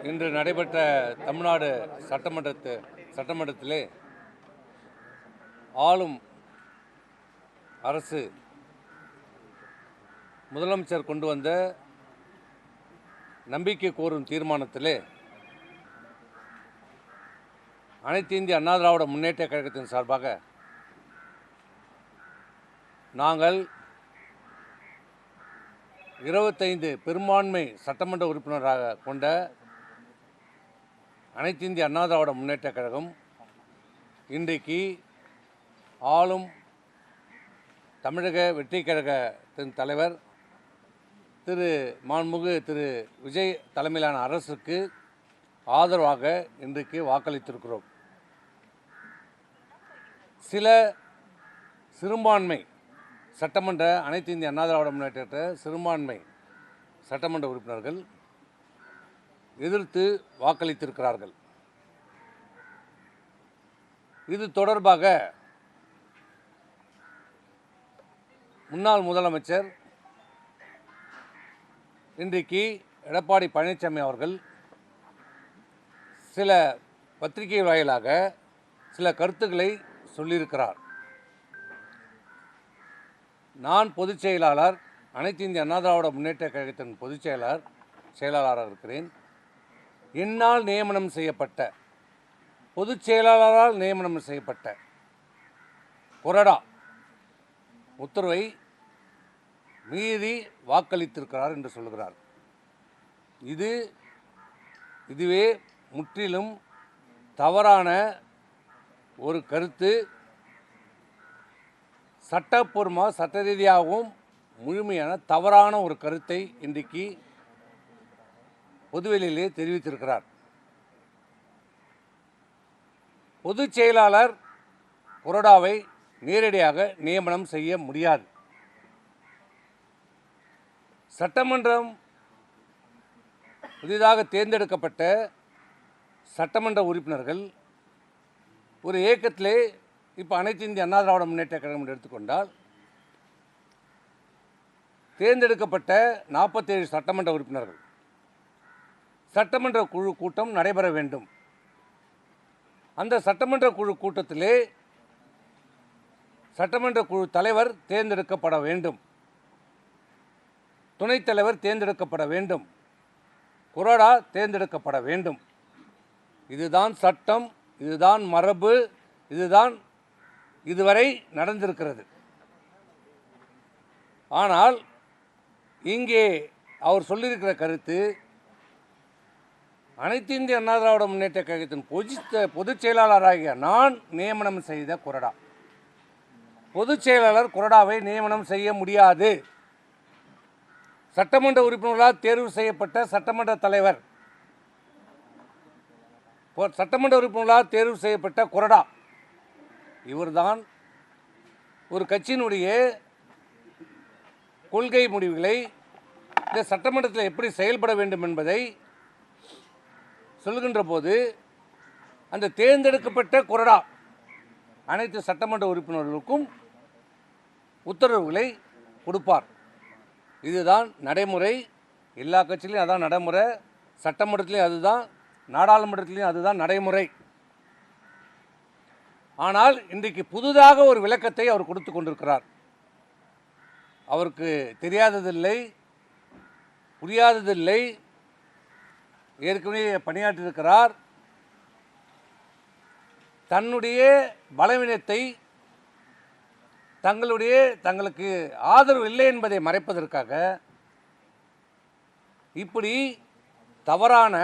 இன்று நடைபெற்ற தமிழ்நாடு சட்டமன்றத்திலே ஆளும் அரசு முதலமைச்சர் கொண்டு வந்த நம்பிக்கை கோரும் தீர்மானத்திலே அனைத்து இந்திய அண்ணா திராவிட முன்னேற்ற கழகத்தின் சார்பாக நாங்கள் 25 பெரும்பான்மை சட்டமன்ற உறுப்பினராக கொண்ட அனைத்து இந்திய அண்ணா திராவிட முன்னேற்ற கழகம் இன்றைக்கு ஆளும் தமிழக வெற்றி கழகத்தின் தலைவர் மாண்புமிகு திரு விஜய் தலைமையிலான அரசுக்கு ஆதரவாக இன்றைக்கு வாக்களித்திருக்கிறோம். சில சிறுபான்மை சட்டமன்ற அனைத்து இந்திய அண்ணா திராவிட முன்னேற்ற சிறுபான்மை சட்டமன்ற உறுப்பினர்கள் எதிர்த்து வாக்களித்திருக்கிறார்கள். இது தொடர்பாக முன்னாள் முதலமைச்சர் இன்றைக்கு எடப்பாடி பழனிசாமி அவர்கள் சில பத்திரிகை வாயிலாக சில கருத்துக்களை சொல்லியிருக்கிறார். நான் பொதுச் செயலாளர், அனைத்து இந்திய அண்ணா திராவிட முன்னேற்ற கழகத்தின் பொதுச் செயலாளராக இருக்கிறேன். என்னால் நியமனம் செய்யப்பட்ட பொதுச் செயலாளரால் நியமனம் செய்யப்பட்ட கொறடா உத்தரவை மீறி வாக்களித்திருக்கிறார் என்று சொல்கிறார். இதுவே முற்றிலும் தவறான ஒரு கருத்து. சட்டப்பூர்வமாக சட்ட ரீதியாகவும் முழுமையான தவறான ஒரு கருத்தை இன்றைக்கு பொதுவெளியிலே தெரிவித்திருக்கிறார். பொதுச் செயலாளர் கொறடாவை நேரடியாக நியமனம் செய்ய முடியாது. சட்டமன்றம் புதிதாக தேர்ந்தெடுக்கப்பட்ட சட்டமன்ற உறுப்பினர்கள் ஒரு இயக்கத்திலே இப்போ அனைத்து இந்திய அண்ணா திராவிட முன்னேற்ற கழகம் எடுத்துக்கொண்டால் தேர்ந்தெடுக்கப்பட்ட 47 சட்டமன்ற உறுப்பினர்கள் சட்டமன்ற குழு கூட்டம் நடைபெற வேண்டும். அந்த சட்டமன்ற குழு கூட்டத்திலே சட்டமன்ற குழு தலைவர் தேர்ந்தெடுக்கப்பட வேண்டும், துணைத் தலைவர் தேர்ந்தெடுக்கப்பட வேண்டும், கொறடா தேர்ந்தெடுக்கப்பட வேண்டும். இதுதான் சட்டம், இதுதான் மரபு, இதுதான் இதுவரை நடந்திருக்கிறது. ஆனால் இங்கே அவர் சொல்லியிருக்கிற கருத்து அனைத்து இந்திய அண்ணா திராவிட முன்னேற்ற கழகத்தின் பொதுச் செயலாளராகிய நான் நியமனம் செய்த கொறடா. பொதுச் செயலாளர் கொறடாவை நியமனம் செய்ய முடியாது. சட்டமன்ற உறுப்பினர்களால் தேர்வு செய்யப்பட்ட சட்டமன்ற தலைவர், சட்டமன்ற உறுப்பினர்களால் தேர்வு செய்யப்பட்ட கொறடா இவர்தான் ஒரு கட்சியினுடைய கொள்கை முடிவுகளை இந்த சட்டமன்றத்தில் எப்படி செயல்பட வேண்டும் என்பதை சொல்கின்ற போது அந்த தேர்ந்தெடுக்கப்பட்ட கொறடா அனைத்து சட்டமன்ற உறுப்பினர்களுக்கும் உத்தரவுகளை கொடுப்பார். இதுதான் நடைமுறை. எல்லா கட்சியிலையும் அதான் நடைமுறை, சட்டமன்றத்திலையும் அதுதான், நாடாளுமன்றத்திலையும் அதுதான் நடைமுறை. ஆனால் இன்றைக்கு புதிதாக ஒரு விளக்கத்தை அவர் கொடுத்து கொண்டிருக்கிறார். அவருக்கு தெரியாததில்லை, புரியாததில்லை. ஏற்கனவே பணியாற்றியிருக்கிறார். தன்னுடைய பலவீனத்தை, தங்களுக்கு ஆதரவு இல்லை என்பதை மறைப்பதற்காக இப்படி தவறான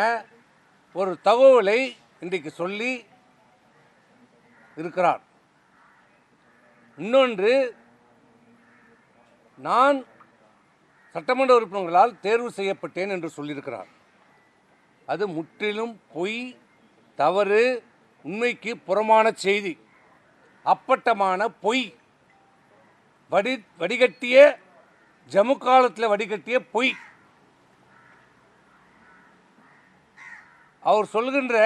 ஒரு தகவலை இன்றைக்கு சொல்லி இருக்கிறார். இன்னொன்று, நான் சட்டமன்ற உறுப்பினர்களால் தேர்வு செய்யப்பட்டேன் என்று சொல்லியிருக்கிறார். அது முற்றிலும் பொய், தவறு, உண்மைக்கு புறமான செய்தி, அப்பட்டமான பொய், வடிகட்டிய ஜம்மு காலத்தில் வடிகட்டிய பொய். அவர் சொல்கின்ற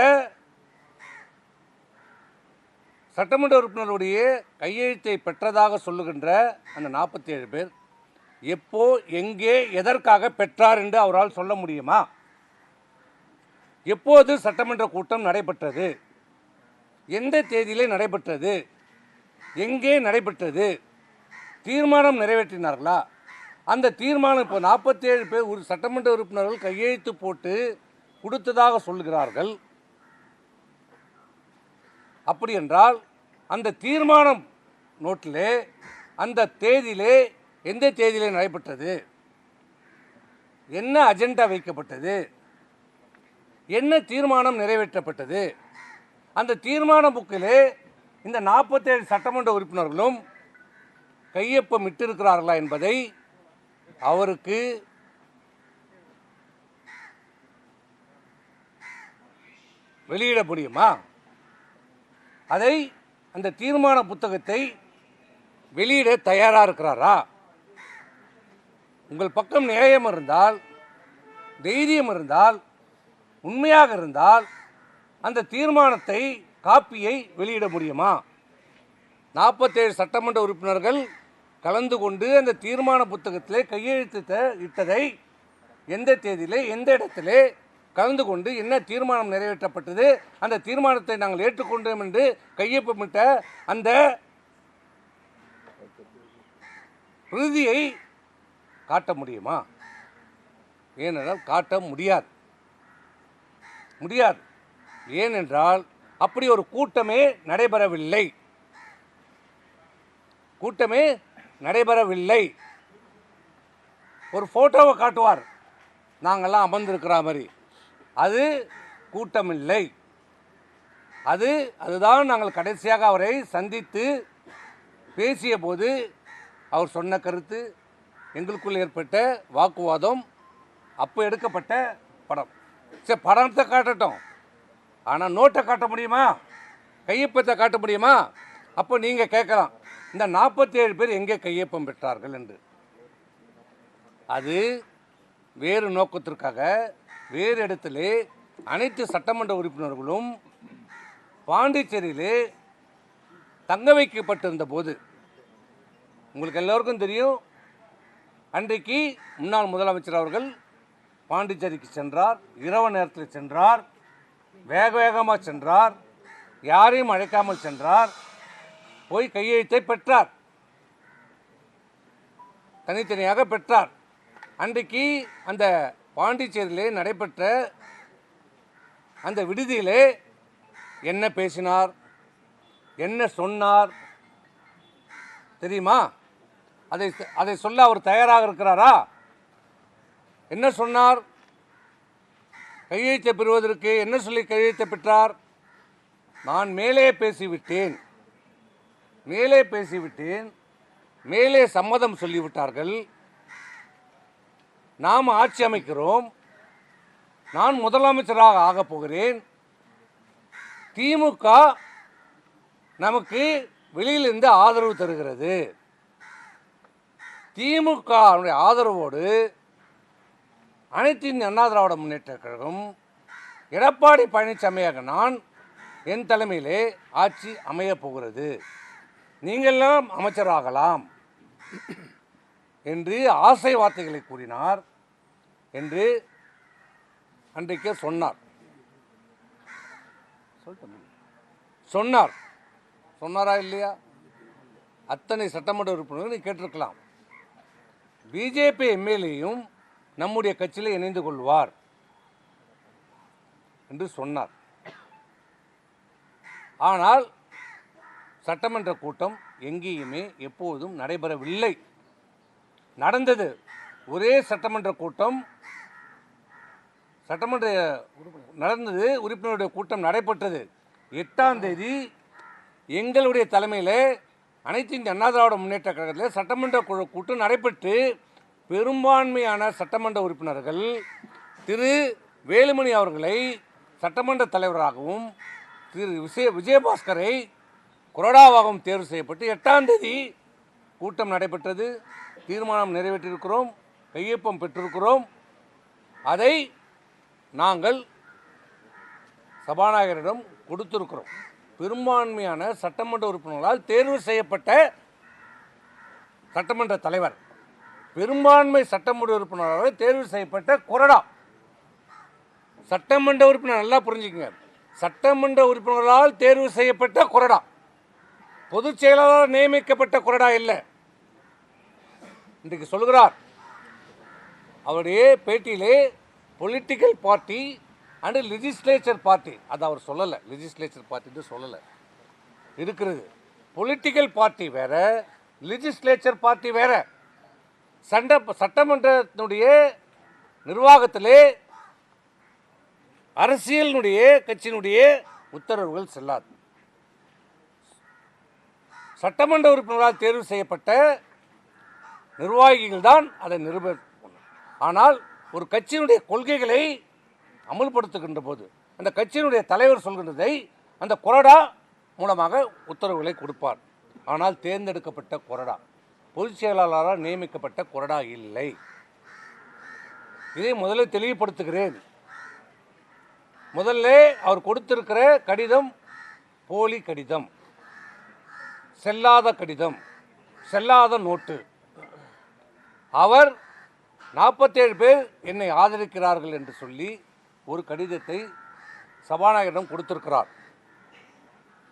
சட்டமன்ற உறுப்பினருடைய கையெழுத்தை பெற்றதாக சொல்லுகின்ற அந்த 47 பேர் எப்போ, எங்கே, எதற்காக பெற்றார் என்று அவரால் சொல்ல முடியுமா? எப்போது சட்டமன்ற கூட்டம் நடைபெற்றது, எந்த தேதியிலே நடைபெற்றது, எங்கே நடைபெற்றது, தீர்மானம் நிறைவேற்றினார்களா? அந்த தீர்மானம் இப்போ 47 பேர் சட்டமன்ற உறுப்பினர்கள் கையெழுத்து போட்டு கொடுத்ததாக சொல்கிறார்கள். அப்படி என்றால் அந்த தீர்மானம் நோட்டிலே அந்த தேதியிலே எந்த தேதியிலே நடைபெற்றது, என்ன அஜெண்டா வைக்கப்பட்டது, என்ன தீர்மானம் நிறைவேற்றப்பட்டது, அந்த தீர்மான புக்கிலே இந்த 47 சட்டமன்ற உறுப்பினர்களும் கையொப்பம் இட்டிருக்கிறார்களா என்பதை அவருக்கு வெளியிட முடியுமா? அதை அந்த தீர்மான புத்தகத்தை வெளியிட தயாராக இருக்கிறாரா? உங்கள் பக்கம் நியாயம் இருந்தால், தைரியம் இருந்தால், உண்மையாக இருந்தால் அந்த தீர்மானத்தை காப்பியை வெளியிட முடியுமா? 47 சட்டமன்ற உறுப்பினர்கள் கலந்து கொண்டு அந்த தீர்மான புத்தகத்திலே கையெழுத்து இட்டதை எந்த தேதியிலே எந்த இடத்திலே கலந்து கொண்டு என்ன தீர்மானம் நிறைவேற்றப்பட்டது, அந்த தீர்மானத்தை நாங்கள் ஏற்றுக்கொண்டோம் என்று கையொப்பமிட்ட அந்த பிரதியை காட்ட முடியுமா? ஏனென்றால் காட்ட முடியாது. ஏனென்றால் அப்படி ஒரு கூட்டமே நடைபெறவில்லை. ஒரு ஃபோட்டோவை காட்டுவார், நாங்கள்லாம் அமர்ந்திருக்கிற மாதிரி. அது கூட்டமில்லை. அதுதான் நாங்கள் கடைசியாக அவரை சந்தித்து பேசிய போது அவர் சொன்ன கருத்து, எங்களுக்குள் ஏற்பட்ட வாக்குவாதம், அப்போ எடுக்கப்பட்ட படம். சரி, படத்தை காட்டட்டும், ஆனால் நோட்டை காட்ட முடியுமா, கையொப்பத்தை காட்ட முடியுமா? அப்போ நீங்கள் கேட்கலாம், இந்த 47 பேர் எங்கே கையொப்பம் பெற்றார்கள் என்று. அது வேறு நோக்கத்திற்காக வேறு இடத்திலே அனைத்து சட்டமன்ற உறுப்பினர்களும் பாண்டிச்சேரியிலே தங்க வைக்கப்பட்டிருந்த போது, உங்களுக்கு எல்லோருக்கும் தெரியும், அன்றைக்கு முன்னாள் முதலமைச்சர் அவர்கள் பாண்டிச்சேரிக்கு சென்றார். இரவு நேரத்தில் சென்றார், வேகமாக சென்றார், யாரையும் அழைக்காமல் சென்றார். போய் கையெழுத்தை பெற்றார், தனித்தனியாக பெற்றார். அன்றைக்கு அந்த பாண்டிச்சேரியிலே நடைபெற்ற அந்த விடுதியிலே என்ன பேசினார், என்ன சொன்னார் தெரியுமா? அதை சொல்ல அவர் தயாராக இருக்கிறாரா? என்ன சொன்னார்? கையெழுத்தை பெறுவதற்கு என்ன சொல்லி கையெழுத்தை பெற்றார்? நான் மேலே பேசிவிட்டேன், மேலே சம்மதம் சொல்லிவிட்டார்கள், நாம் ஆட்சி அமைக்கிறோம், நான் முதலமைச்சராக ஆகப் போகிறேன், திமுக நமக்கு வெளியிலிருந்து ஆதரவு தருகிறது, திமுக ஆதரவோடு அனைத்து இந்திய அண்ணா திராவிட முன்னேற்ற கழகம் எடப்பாடி பழனிசாமியாக நான் என் தலைமையிலே ஆட்சி அமையப் போகிறது, நீங்களெல்லாம் அமைச்சராகலாம் என்று ஆசை வார்த்தைகளை கூறினார் என்று அன்றைக்கே சொன்னாரா இல்லையா? அத்தனை சட்டமன்ற உறுப்பினர்கள் நீ கேட்டிருக்கலாம். பிஜேபி எம்எல்ஏயும் நம்முடைய கட்சியில் இணைந்து கொள்வார் என்று சொன்னார். ஆனால் சட்டமன்ற கூட்டம் எங்கேயுமே எப்போதும் நடைபெறவில்லை. நடந்தது ஒரே சட்டமன்ற கூட்டம் நடந்தது, உறுப்பினருடைய கூட்டம் நடைபெற்றது. 8ஆம் தேதி எங்களுடைய தலைமையில் அனைத்து இந்திய அண்ணா திராவிட முன்னேற்ற கழகத்தில் சட்டமன்ற குழு கூட்டம் நடைபெற்று பெரும்பான்மையான சட்டமன்ற உறுப்பினர்கள் திரு வேலுமணி அவர்களை சட்டமன்ற தலைவராகவும் திரு விஜயபாஸ்கரை கொறடாவாகவும் தேர்வு செய்யப்பட்டு 8ஆம் தேதி கூட்டம் நடைபெற்றது. தீர்மானம் நிறைவேற்றியிருக்கிறோம், கையொப்பம் பெற்றிருக்கிறோம். அதை நாங்கள் சபாநாயகரிடம் கொடுத்திருக்கிறோம். பெரும்பான்மையான சட்டமன்ற உறுப்பினர்களால் தேர்வு செய்யப்பட்ட சட்டமன்ற தலைவர், பெரும்பான்மை சட்டமன்ற உறுப்பினர்களால் தேர்வு செய்யப்பட்ட கொறடா சட்டமன்ற உறுப்பினர் நல்லா புரிஞ்சுக்கங்க, சட்டமன்ற உறுப்பினர்களால் தேர்வு செய்யப்பட்ட கொறடா, பொதுச் செயலாளர் நியமிக்கப்பட்ட கொறடா இல்லை. இன்றைக்கு சொல்கிறார் அவருடைய பேட்டியிலே political party and legislature party, அது அவர் சொல்லலை, லெஜிஸ்லேச்சர் பார்ட்டின்னு சொல்லலை இருக்கிறது. பொலிட்டிக்கல் பார்ட்டி வேற, லெஜிஸ்லேச்சர் பார்ட்டி வேற. சட்டமன்றத்தினுடைய நிர்வாகத்திலே அரசியலினுடைய கட்சியினுடைய உத்தரவுகள் செல்லாது. சட்டமன்ற உறுப்பினர்களால் தேர்வு செய்யப்பட்ட நிர்வாகிகள் தான் அதை நிரூபிக்கணும். ஆனால் ஒரு கட்சியினுடைய கொள்கைகளை அமுல்படுத்துகின்ற போது அந்த கட்சியினுடைய தலைவர் சொல்கின்றதை அந்த கொறடா மூலமாக உத்தரவுகளை கொடுப்பார். ஆனால் தேர்ந்தெடுக்கப்பட்ட கொறடா, பொதுச் செயலாளரால் நியமிக்கப்பட்ட கொறடா இல்லை. இதை முதலில் தெளிவுபடுத்துகிறேன். முதல்ல அவர் கொடுத்திருக்கிற கடிதம் போலி கடிதம், செல்லாத கடிதம், செல்லாத நோட்டு. அவர் 47 பேர் என்னை ஆதரிக்கிறார்கள் என்று சொல்லி ஒரு கடிதத்தை சபாநாயகரிடம் கொடுத்திருக்கிறார்.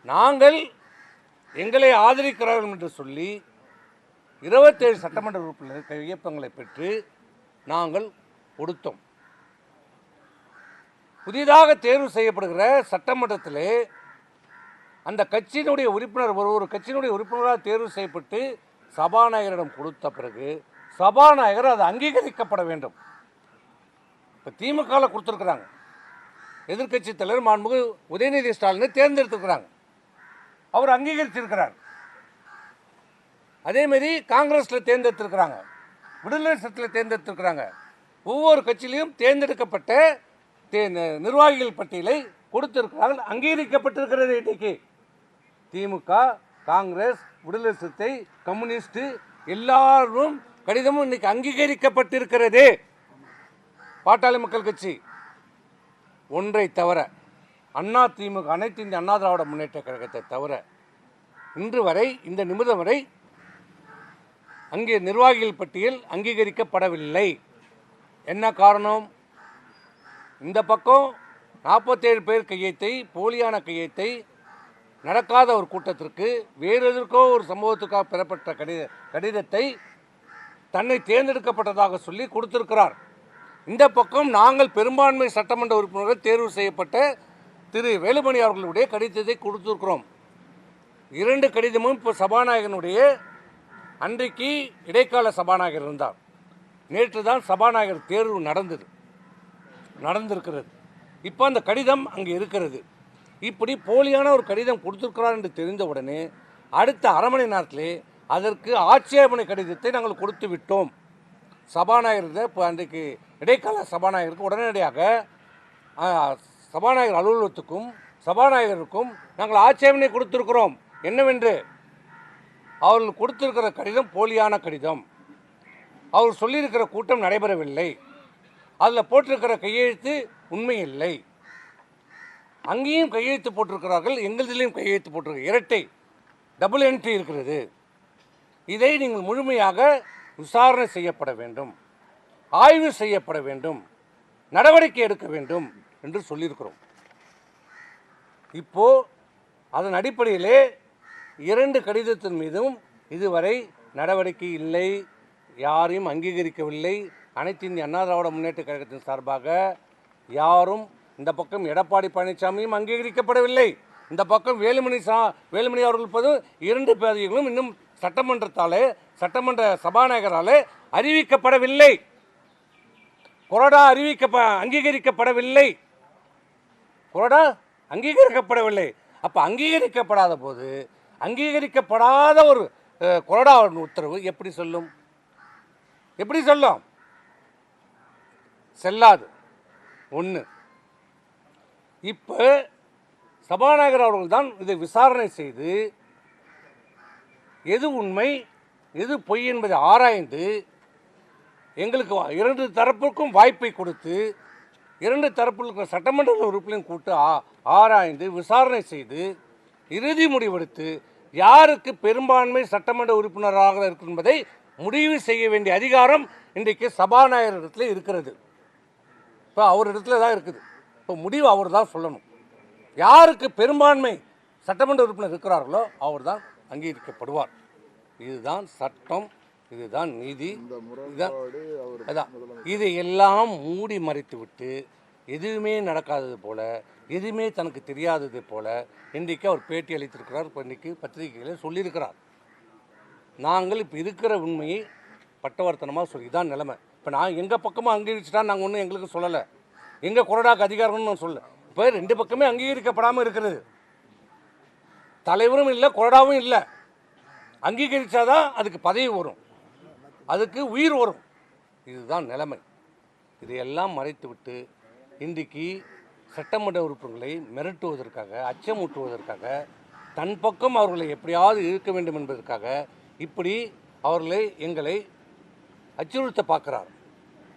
நாங்கள் எங்களை ஆதரிக்கிறார்கள் என்று சொல்லி 27 சட்டமன்ற உறுப்பினர் கையொப்பங்களை பெற்று நாங்கள் கொடுத்தோம். புதிதாக தேர்வு செய்யப்படுகிற சட்டமன்றத்திலே அந்த கட்சியினுடைய உறுப்பினர் ஒரு கட்சியினுடைய உறுப்பினராக தேர்வு செய்யப்பட்டு சபாநாயகரிடம் கொடுத்த பிறகு சபாநாயகர் அது அங்கீகரிக்கப்பட வேண்டும். இப்போ திமுகவில் கொடுத்துருக்குறாங்க, எதிர்க்கட்சி தலைவர் மாண்புமிகு உதயநிதி ஸ்டாலினை தேர்ந்தெடுத்துக்கிறாங்க, அவர் அங்கீகரிச்சிருக்கிறார். அதேமாரி காங்கிரஸில் தேர்ந்தெடுத்திருக்கிறாங்க, விடுதலை சிறுத்தையில் தேர்ந்தெடுத்திருக்கிறாங்க. ஒவ்வொரு கட்சியிலையும் தேர்ந்தெடுக்கப்பட்ட நிர்வாகிகள் பட்டியலை கொடுத்திருக்கிறார்கள், அங்கீகரிக்கப்பட்டிருக்கிறது. இன்றைக்கு திமுக, காங்கிரஸ், விடுதலை சிறுத்தை, கம்யூனிஸ்ட் எல்லாரும் கடிதமும் இன்னைக்கு அங்கீகரிக்கப்பட்டிருக்கிறது. பாட்டாளி மக்கள் கட்சி ஒன்றை தவிர, அண்ணா திமுக, அனைத்து இந்திய அண்ணா திராவிட முன்னேற்ற கழகத்தை தவிர இன்று வரை, இந்த நிமிடம் வரை அங்கே நிர்வாகிகள் பட்டியல் அங்கீகரிக்கப்படவில்லை. என்ன காரணம்? இந்த பக்கம் 47 பேர் கையெழுத்தை, போலியான கையெழுத்தை, நடக்காத ஒரு கூட்டத்திற்கு வேறு எதற்கோ ஒரு சம்பவத்துக்காக பெறப்பட்ட கடிதத்தை தன்னை தேர்ந்தெடுக்கப்பட்டதாக சொல்லி கொடுத்திருக்கிறார். இந்த பக்கம் நாங்கள் பெரும்பான்மை சட்டமன்ற உறுப்பினர்கள் தேர்வு செய்யப்பட்ட திரு வேலுமணி அவர்களுடைய கடிதத்தை கொடுத்திருக்கிறோம். 2 கடிதமும் இப்போ சபாநாயகனுடைய, அன்றைக்கு இடைக்கால சபாநாயகர் இருந்தார், நேற்று தான் சபாநாயகர் தேர்வு நடந்திருக்கிறது. இப்போ அந்த கடிதம் அங்கே இருக்கிறது. இப்படி போலியான ஒரு கடிதம் கொடுத்திருக்கிறார் என்று தெரிந்தவுடனே அடுத்த அரை மணி நேரத்திலே அதற்கு ஆட்சேபனை கடிதத்தை நாங்கள் கொடுத்து விட்டோம். சபாநாயகர் இப்போ அன்றைக்கு இடைக்கால சபாநாயகருக்கு உடனடியாக சபாநாயகர் அலுவலகத்துக்கும் சபாநாயகருக்கும் நாங்கள் ஆட்சேபனை கொடுத்திருக்கிறோம். என்னவென்று, அவர்கள் கொடுத்திருக்கிற கடிதம் போலியான கடிதம், அவர் சொல்லியிருக்கிற கூட்டம் நடைபெறவில்லை, அதில் போட்டிருக்கிற கையெழுத்து உண்மை இல்லை, அங்கேயும் கையெழுத்து போட்டிருக்கிறார்கள், எங்களிலையும் கையெழுத்து போட்டிருக்க, இரட்டை டபுள் என்ட்ரி இருக்கிறது. இதை நீங்கள் முழுமையாக விசாரணை செய்யப்பட வேண்டும், ஆய்வு செய்யப்பட வேண்டும், நடவடிக்கை எடுக்க வேண்டும் என்று சொல்லியிருக்கிறோம். இப்போ அதன் அடிப்படையிலே 2 கடிதத்தின் மீதும் இதுவரை நடவடிக்கை இல்லை, யாரையும் அங்கீகரிக்கவில்லை. அனைத்து இந்திய அண்ணா திராவிட முன்னேற்ற கழகத்தின் சார்பாக யாரும், இந்த பக்கம் எடப்பாடி பழனிசாமியும் அங்கீகரிக்கப்படவில்லை, இந்த பக்கம் வேலுமணி அவர்கள் போது 2 பதவிகளும் இன்னும் சட்டமன்ற சபாநாயகரால் அறிவிக்கப்படவில்லை, கொறடா அங்கீகரிக்கப்படவில்லை, கொறடா அங்கீகரிக்கப்படவில்லை. அப்போ அங்கீகரிக்கப்படாத போது அங்கீகரிக்கப்படாத ஒரு கொறடா உத்தரவு எப்படி சொல்லும்? செல்லாது. ஒன்று. இப்போ சபாநாயகர் அவர்கள் தான் இதை விசாரணை செய்து எது உண்மை எது பொய் என்பதை ஆராய்ந்து எங்களுக்கு 2 தரப்புக்கும் வாய்ப்பை கொடுத்து 2 தரப்பில் இருக்கிற சட்டமன்ற உறுப்பினரையும் கூட்டு ஆராய்ந்து விசாரணை செய்து இறுதி முடிவெடுத்து யாருக்கு பெரும்பான்மை சட்டமன்ற உறுப்பினராக இருக்கும் என்பதை முடிவு செய்ய வேண்டிய அதிகாரம் இன்றைக்கு சபாநாயகரிடத்தில் இருக்கிறது. இப்போ அவர் இடத்துல தான் இருக்குது. இப்போ முடிவு அவர் தான் சொல்லணும். யாருக்கு பெரும்பான்மை சட்டமன்ற உறுப்பினர் இருக்கிறார்களோ அவர் தான் அங்கீகரிக்கப்படுவார். இதுதான் சட்டம், இதுதான் நீதி, இதுதான். இதை எல்லாம் மூடி மறைத்து விட்டு எதுவுமே நடக்காதது போல, எதுவுமே தனக்கு தெரியாதது போல இன்றைக்கு அவர் பேட்டி அளித்திருக்கிறார். இப்போ இன்றைக்கி பத்திரிகைகளில் சொல்லியிருக்கிறார். நாங்கள் இப்போ இருக்கிற உண்மையை பட்டவர்த்தனமாக சொல்லி இதான் நிலைமை. இப்போ நான் எங்கள் பக்கமாக அங்கீகரிச்சுட்டா நாங்கள் ஒன்றும் எங்களுக்கு சொல்லலை, எங்கள் கொறடாக்கு அதிகாரம்னு நான் சொல்ல. இப்போ ரெண்டு பக்கமே அங்கீகரிக்கப்படாமல் இருக்கிறது. தலைவரும் இல்லை, கொறடாவும் இல்லை. அங்கீகரித்தாதான் அதுக்கு பதவி வரும், அதுக்கு உயிர் வரும். இதுதான் நிலைமை. இதையெல்லாம் மறைத்து விட்டு இன்றைக்கு சட்டமன்ற உறுப்பினர்களை மிரட்டுவதற்காக, அச்சமூட்டுவதற்காக, தன் பக்கம் அவர்களை எப்படியாவது இழுக்க வேண்டும் என்பதற்காக இப்படி அவர்களை எங்களை அச்சுறுத்த பார்க்கிறார்,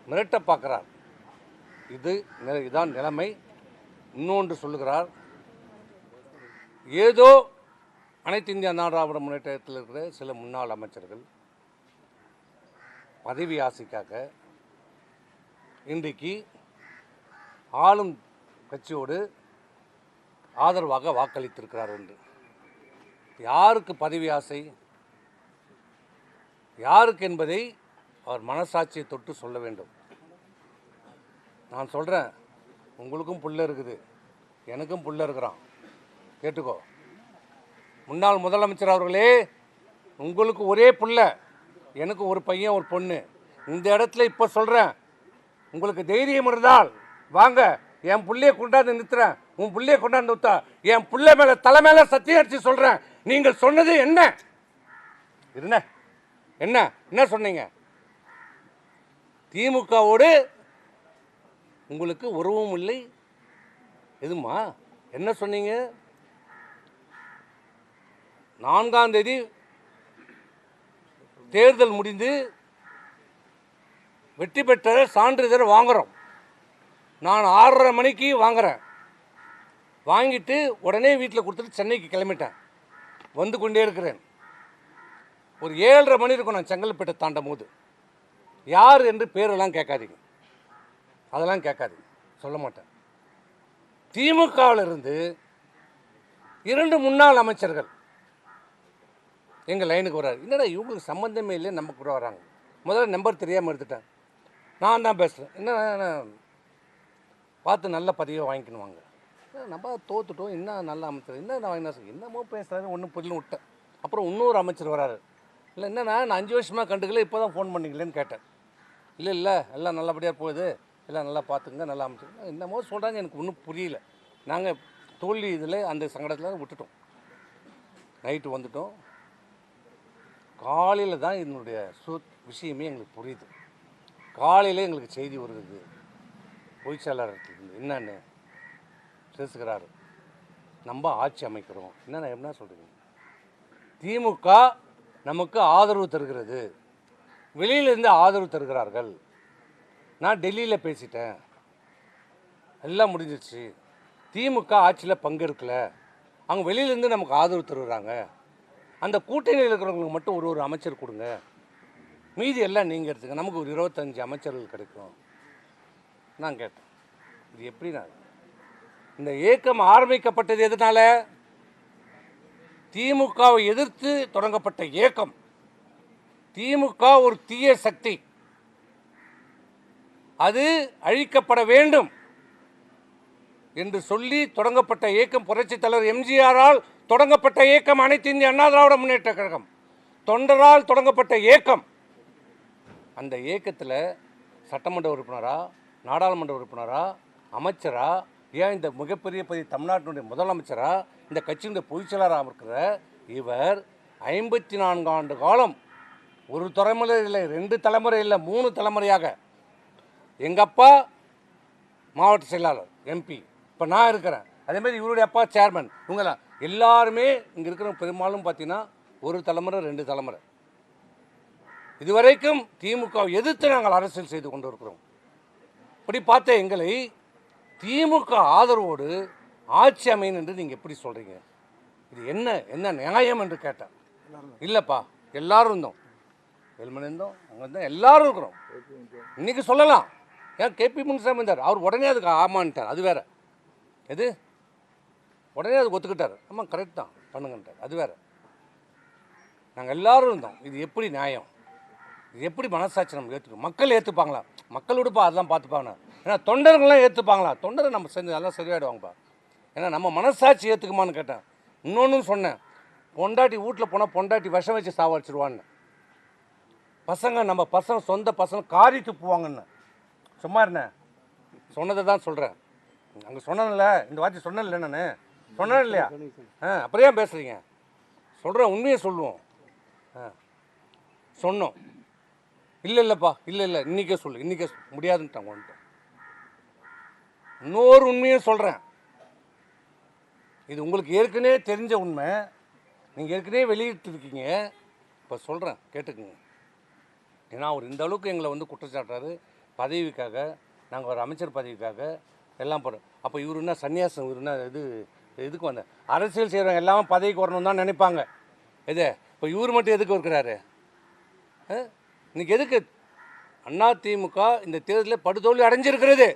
மிரட்ட பார்க்கிறார். இதுதான் நிலைமை. இன்னொன்று சொல்லுகிறார், ஏதோ அனைத்து இந்திய அண்ணா திராவிட முன்னேற்றத்தில் இருக்கிற சில முன்னாள் அமைச்சர்கள் பதவி ஆசைக்காக இன்றைக்கு ஆளும் கட்சியோடு ஆதரவாக வாக்களித்திருக்கிறார் என்று. யாருக்கு பதவி ஆசை, யாருக்கு என்பதை அவர் மனசாட்சியை தொட்டு சொல்ல வேண்டும். நான் சொல்கிறேன், உங்களுக்கும் புள்ள இருக்குது, எனக்கும் புள்ள இருக்கிறான், கேட்டுக்கோ. முன்னாள் முதலமைச்சர் அவர்களே, உங்களுக்கு ஒரே புள்ள, எனக்கு ஒரு பையன் ஒரு பொண்ணு. இந்த இடத்துல இப்போ சொல்கிறேன், உங்களுக்கு தைரியம் இருந்தால் வாங்க, என் புள்ளைய கொண்டாந்து நிறுத்துறேன், உன் புள்ளைய கொண்டாந்து நிறுத்தா, என் புள்ள மேலே தலை மேலே சத்தியம் அடிச்சு சொல்கிறேன். நீங்கள் சொன்னது என்ன என்ன என்ன என்ன சொன்னீங்க? திமுகவோடு உங்களுக்கு உறவும் இல்லை எதுமா? என்ன சொன்னீங்க? 4ஆம் தேதி தேர்தல் முடிந்து வெற்றி பெற்ற சான்றிதழ் வாங்குகிறோம். நான் 6:30 மணிக்கு வாங்குகிறேன். வாங்கிட்டு உடனே வீட்டில் கொடுத்துட்டு சென்னைக்கு கிளம்பிட்டேன். வந்து கொண்டே இருக்கிறேன். ஒரு 7:30 மணி இருக்கும் நான் செங்கல்பேட்டை தாண்டும் போது. யார் என்று பேரெல்லாம் கேட்காதீங்க, அதெல்லாம் கேட்காதீங்க, சொல்ல மாட்டேன். திமுகவிலிருந்து 2 முன்னாள் அமைச்சர்கள் எங்கள் லைனுக்கு வர்றாரு. என்னடா இவங்களுக்கு சம்மந்தமே இல்லை, நம்ம கூட வராங்க. முதல்ல நம்பர் தெரியாமல் எடுத்துட்டேன். நான் தான் பேசுகிறேன். என்ன பார்த்து நல்ல பதவியை வாங்கிக்கணும் வாங்க. நம்ம தோத்துட்டோம், என்ன நல்ல அமைச்சர், என்ன வாங்கினா என்னமோ பேசுகிறாரு, ஒன்றும் புரியல விட்டேன். அப்புறம் இன்னொரு அமைச்சர் வராரு. இல்லை என்னன்னா, நான் 5 வருஷமாக கண்டுக்கல, இப்போ தான் ஃபோன் பண்ணிங்களேன்னு கேட்டேன். இல்லை எல்லாம் நல்லபடியாக போகுது, எல்லாம் நல்லா பார்த்துங்க, நல்லா அமைச்சர் என்னமோ சொல்கிறாங்க, எனக்கு ஒன்றும் புரியல. நாங்கள் தோல்வி இதில் அந்த சங்கடத்தில் விட்டுட்டோம். நைட்டு வந்துட்டோம். காலையில் தான் என்னுடைய விஷயமே எங்களுக்கு புரியுது. காலையில் எங்களுக்கு செய்தி வருது, பொய்ச்சாளர்கிட்ட என்னன்னு பேசுகிறாரு, நம்ம ஆட்சி அமைக்கிறோம். என்ன சொல்கிறீங்க? திமுக நமக்கு ஆதரவு தருகிறது, வெளியிலேருந்து ஆதரவு தருகிறார்கள். நான் டெல்லியில் பேசிட்டேன், எல்லாம் முடிஞ்சிருச்சு. திமுக ஆட்சியில் பங்கெடுக்கலை, அவங்க வெளியிலேருந்து நமக்கு ஆதரவு தருகிறாங்க. அந்த கூட்டணியில் இருக்கிறவங்களுக்கு மட்டும் ஒரு அமைச்சர் கொடுங்க, மீதி எல்லாம் நீங்கள் எடுத்துங்க, நமக்கு ஒரு 25 அமைச்சர்கள் கிடைக்கும். நான் கேட்டேன், இது எப்படின்னா, இந்த இயக்கம் ஆரம்பிக்கப்பட்டது எதனால? திமுகவை எதிர்த்து தொடங்கப்பட்ட இயக்கம். திமுக ஒரு தீய சக்தி, அது அழிக்கப்பட வேண்டும் என்று சொல்லி தொடங்கப்பட்ட இயக்கம். புரட்சித் தலைவர் எம்ஜிஆரால் தொடங்கப்பட்ட இயக்கம் அனைத்து இந்திய அண்ணா திராவிட முன்னேற்ற கழகம், தொண்டரால் தொடங்கப்பட்ட இயக்கம். அந்த இயக்கத்தில் சட்டமன்ற உறுப்பினரா, நாடாளுமன்ற உறுப்பினரா, அமைச்சரா, ஏன் இந்த மிகப்பெரிய தமிழ்நாட்டினுடைய முதலமைச்சரா, இந்த கட்சியினுடைய பொதுச்செயலாளராக இருக்கிற இவர் 54 ஆண்டு காலம், ஒரு தலைமுறை இல்லை, 2 தலைமுறை இல்லை, 3 தலைமுறையாக எங்கள் அப்பா மாவட்ட செயலாளர் எம்பி, இப்போ நான் இருக்கிறேன். அதேமாதிரி இவருடைய அப்பா சேர்மன், இவங்கெல்லாம் எல்லாருமே இங்கே இருக்கிற பெரும்பாலும் பார்த்தீங்கன்னா ஒரு தலைமுறை 2 தலைமுறை. இதுவரைக்கும் திமுக எதிர்த்து நாங்கள் அரசியல் செய்து கொண்டு இருக்கிறோம். இப்படி பார்த்த எங்களை திமுக ஆதரவோடு ஆட்சி அமையும் என்று நீங்கள் எப்படி சொல்கிறீங்க? இது என்ன நியாயம் என்று கேட்டேன். இல்லைப்பா, எல்லாரும் இருந்தோம், வெல்மன் இருந்தோம், அங்கே இருந்தோம், எல்லாரும் இருக்கிறோம். இன்றைக்கி சொல்லலாம், ஏன் கேபி முனுசாமி இருந்தார், அவர் உடனே அதுக்கு ஆமான்ட்டார், அது வேறு. எது உடனே அது ஒத்துக்கிட்டார். ஆமாம் கரெக்ட் தான் பண்ணுங்கன்றார். அது வேறு. நாங்கள் எல்லோரும் இருந்தோம். இது எப்படி நியாயம்? இது எப்படி மனசாட்சி நம்ம ஏற்றுக்கணும்? மக்கள் ஏற்றுப்பாங்களா? மக்கள் விடுப்பா அதெல்லாம் பார்த்துப்பாங்க. ஏன்னா தொண்டர்கள்லாம் ஏற்றுப்பாங்களா? தொண்டரை நம்ம செஞ்சு அதெல்லாம் சரியாயிடுவாங்கப்பா. ஏன்னா நம்ம மனசாட்சி ஏற்றுக்குமான்னு கேட்டேன். இன்னொன்று சொன்னேன், பொண்டாட்டி வீட்டில் போனால் பொண்டாட்டி விஷம் வச்சு சாவடிச்சிருவான்னு. பசங்க நம்ம பசங்க சொந்த பசங்க காரி துப்புவாங்கன்னு. சும்மா இருந்தேன், சொன்னதை தான் சொல்கிறேன். அங்கே சொன்னேன்ல, இந்த வார்த்தை சொன்னேன்ல, நான் சொன்னேன் இல்லையா? அப்புறம் ஏன் பேசுகிறீங்க? சொல்கிறேன், உண்மையை சொல்லுவோம். சொன்னோம். இல்லைப்பா, இல்லை இன்றைக்கே சொல்லு, இன்றைக்கே முடியாதுன்ட்டாங்க. வந்துட்டோம். இன்னொரு உண்மையும் சொல்கிறேன், இது உங்களுக்கு ஏற்கனவே தெரிஞ்ச உண்மை, நீங்கள் ஏற்கனவே வெளியிட்டுருக்கீங்க. இப்போ சொல்கிறேன், கேட்டுக்குங்க. ஏன்னா அவர் இந்த அளவுக்கு எங்களை வந்து குற்றச்சாட்டுறாரு. பதவிக்காக, நாங்கள் ஒரு அமைச்சர் பதவிக்காக எல்லாம் போகிறோம். அப்போ இவர் என்ன சன்னியாசம், இவர் என்ன இதுக்கு வந்த அரசியல் செய்கிறவங்க எல்லாமே பதவிக்கு வரணும் தான் நினைப்பாங்க. இது இப்போ இவர் மட்டும் எதுக்கு இருக்கிறாரு? இன்னைக்கு எதுக்கு? அதிமுக இந்த தேர்தலில் படுதோல்வி அடைஞ்சிருக்கிறது.